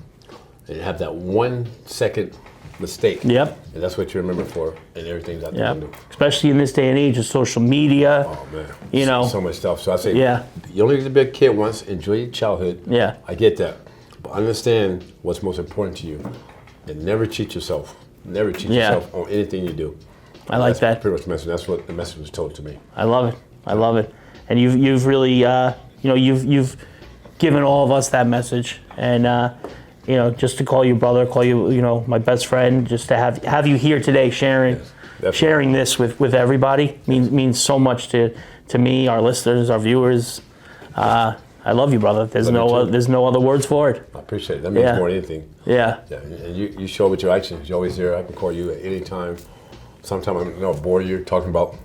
Speaker 4: and have that 1 second mistake.
Speaker 1: Yep.
Speaker 4: And that's what you remember for and everything's out there.
Speaker 1: Yep. Especially in this day and age of social media.
Speaker 4: Oh man.
Speaker 1: You know.
Speaker 4: So much stuff. So I say,
Speaker 1: yeah.
Speaker 4: You only get to be a kid once, enjoy your childhood.
Speaker 1: Yeah.
Speaker 4: I get that. But understand what's most important to you. And never cheat yourself. Never cheat yourself on anything you do.
Speaker 1: I like that.
Speaker 4: Pretty much the message. That's what the message was told to me.
Speaker 1: I love it. I love it. And you've really you've given all of us that message, and just to call you brother, call you my best friend, just to have you here today sharing this with everybody means so much to me, our listeners, our viewers. I love you, brother. There's no other words for it.
Speaker 4: I appreciate it. That means more than anything.
Speaker 1: Yeah.
Speaker 4: And you show with your actions. You're always there. I can call you at any time. Sometimes I'm bored. You're talking about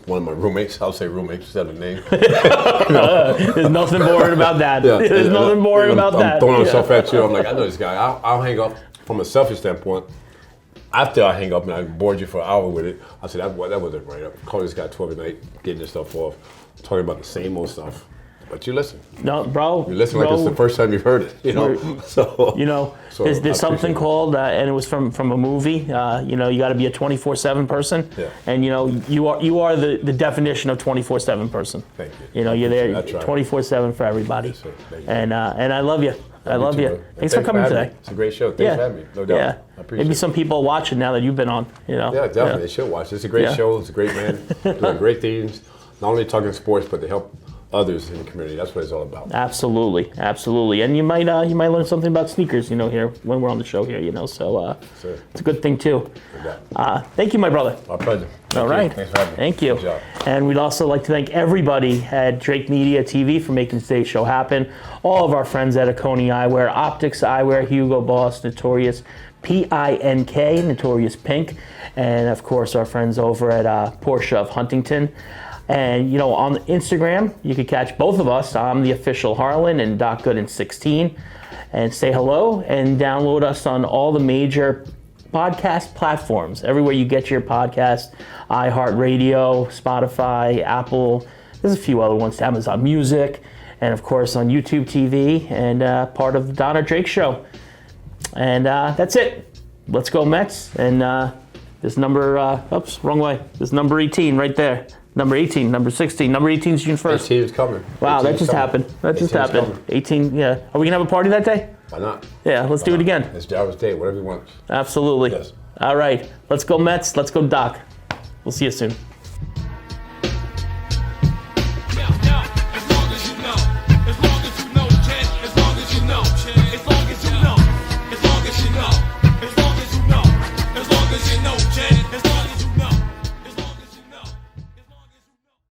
Speaker 4: one of my roommates. I'll say roommates instead of name.
Speaker 1: There's nothing boring about that.
Speaker 4: Yeah.
Speaker 1: There's nothing boring about that.
Speaker 4: I'm throwing myself at you. I'm like, I know this guy. I'll hang up from a selfish standpoint. After I hang up and I bored you for an hour with it, I said, that wasn't right. I called this guy 12 at night, getting this stuff off, talking about the same old stuff. But you listen.
Speaker 1: No, bro.
Speaker 4: You listen like it's the first time you've heard it.
Speaker 1: There's something called, and it was from a movie. You got to be a 24/7 person.
Speaker 4: Yeah.
Speaker 1: And you are the definition of 24/7 person.
Speaker 4: Thank you.
Speaker 1: You're there 24/7 for everybody.
Speaker 4: Yes, sir. Thank you.
Speaker 1: And I love you. I love you.
Speaker 4: Bro.
Speaker 1: Thanks for coming today.
Speaker 4: It's a great show. Thanks for having me. No doubt.
Speaker 1: Yeah.
Speaker 4: I appreciate
Speaker 1: Maybe
Speaker 4: it.
Speaker 1: some people watching now that you've been on.
Speaker 4: Yeah, definitely. They should watch. It's a great show. It's a great man doing great things. Not only talking sports, but to help others in the community. That's what it's all about.
Speaker 1: Absolutely. And you might learn something about sneakers, here when we're on the show here, so it's a good thing too. Thank you, my brother.
Speaker 4: My pleasure.
Speaker 1: All right.
Speaker 4: Thanks for having me.
Speaker 1: Thank you.
Speaker 4: Good job.
Speaker 1: And we'd also like to thank everybody at Drake Media TV for making today's show happen. All of our friends at Aconi Eyewear, Optics Eyewear, Hugo Boss, Notorious PINK, Notorious Pink, and of course our friends over at Porsche of Huntington. And on Instagram, you can catch both of us. I'm the official Harlan and Doc Gooden 16. And say hello and download us on all the major podcast platforms. Everywhere you get your podcast, iHeartRadio, Spotify, Apple. There's a few other ones, Amazon Music, and of course on YouTube TV and part of the Donna Drake Show. And that's it. Let's go Mets. And this number, wrong way. This number 18 right there. Number 18, number 16, number 18 is June 1st.
Speaker 4: 18 is coming.
Speaker 1: Wow, that just happened. That just happened. Coming. 18, yeah. Are we going to have a party that day?
Speaker 4: Why not?
Speaker 1: Yeah, let's do it again.
Speaker 4: It's Jarvis Day, whatever you want.
Speaker 1: Absolutely.
Speaker 4: Yes.
Speaker 1: All right. Let's go Mets. Let's go Doc. We'll see you soon.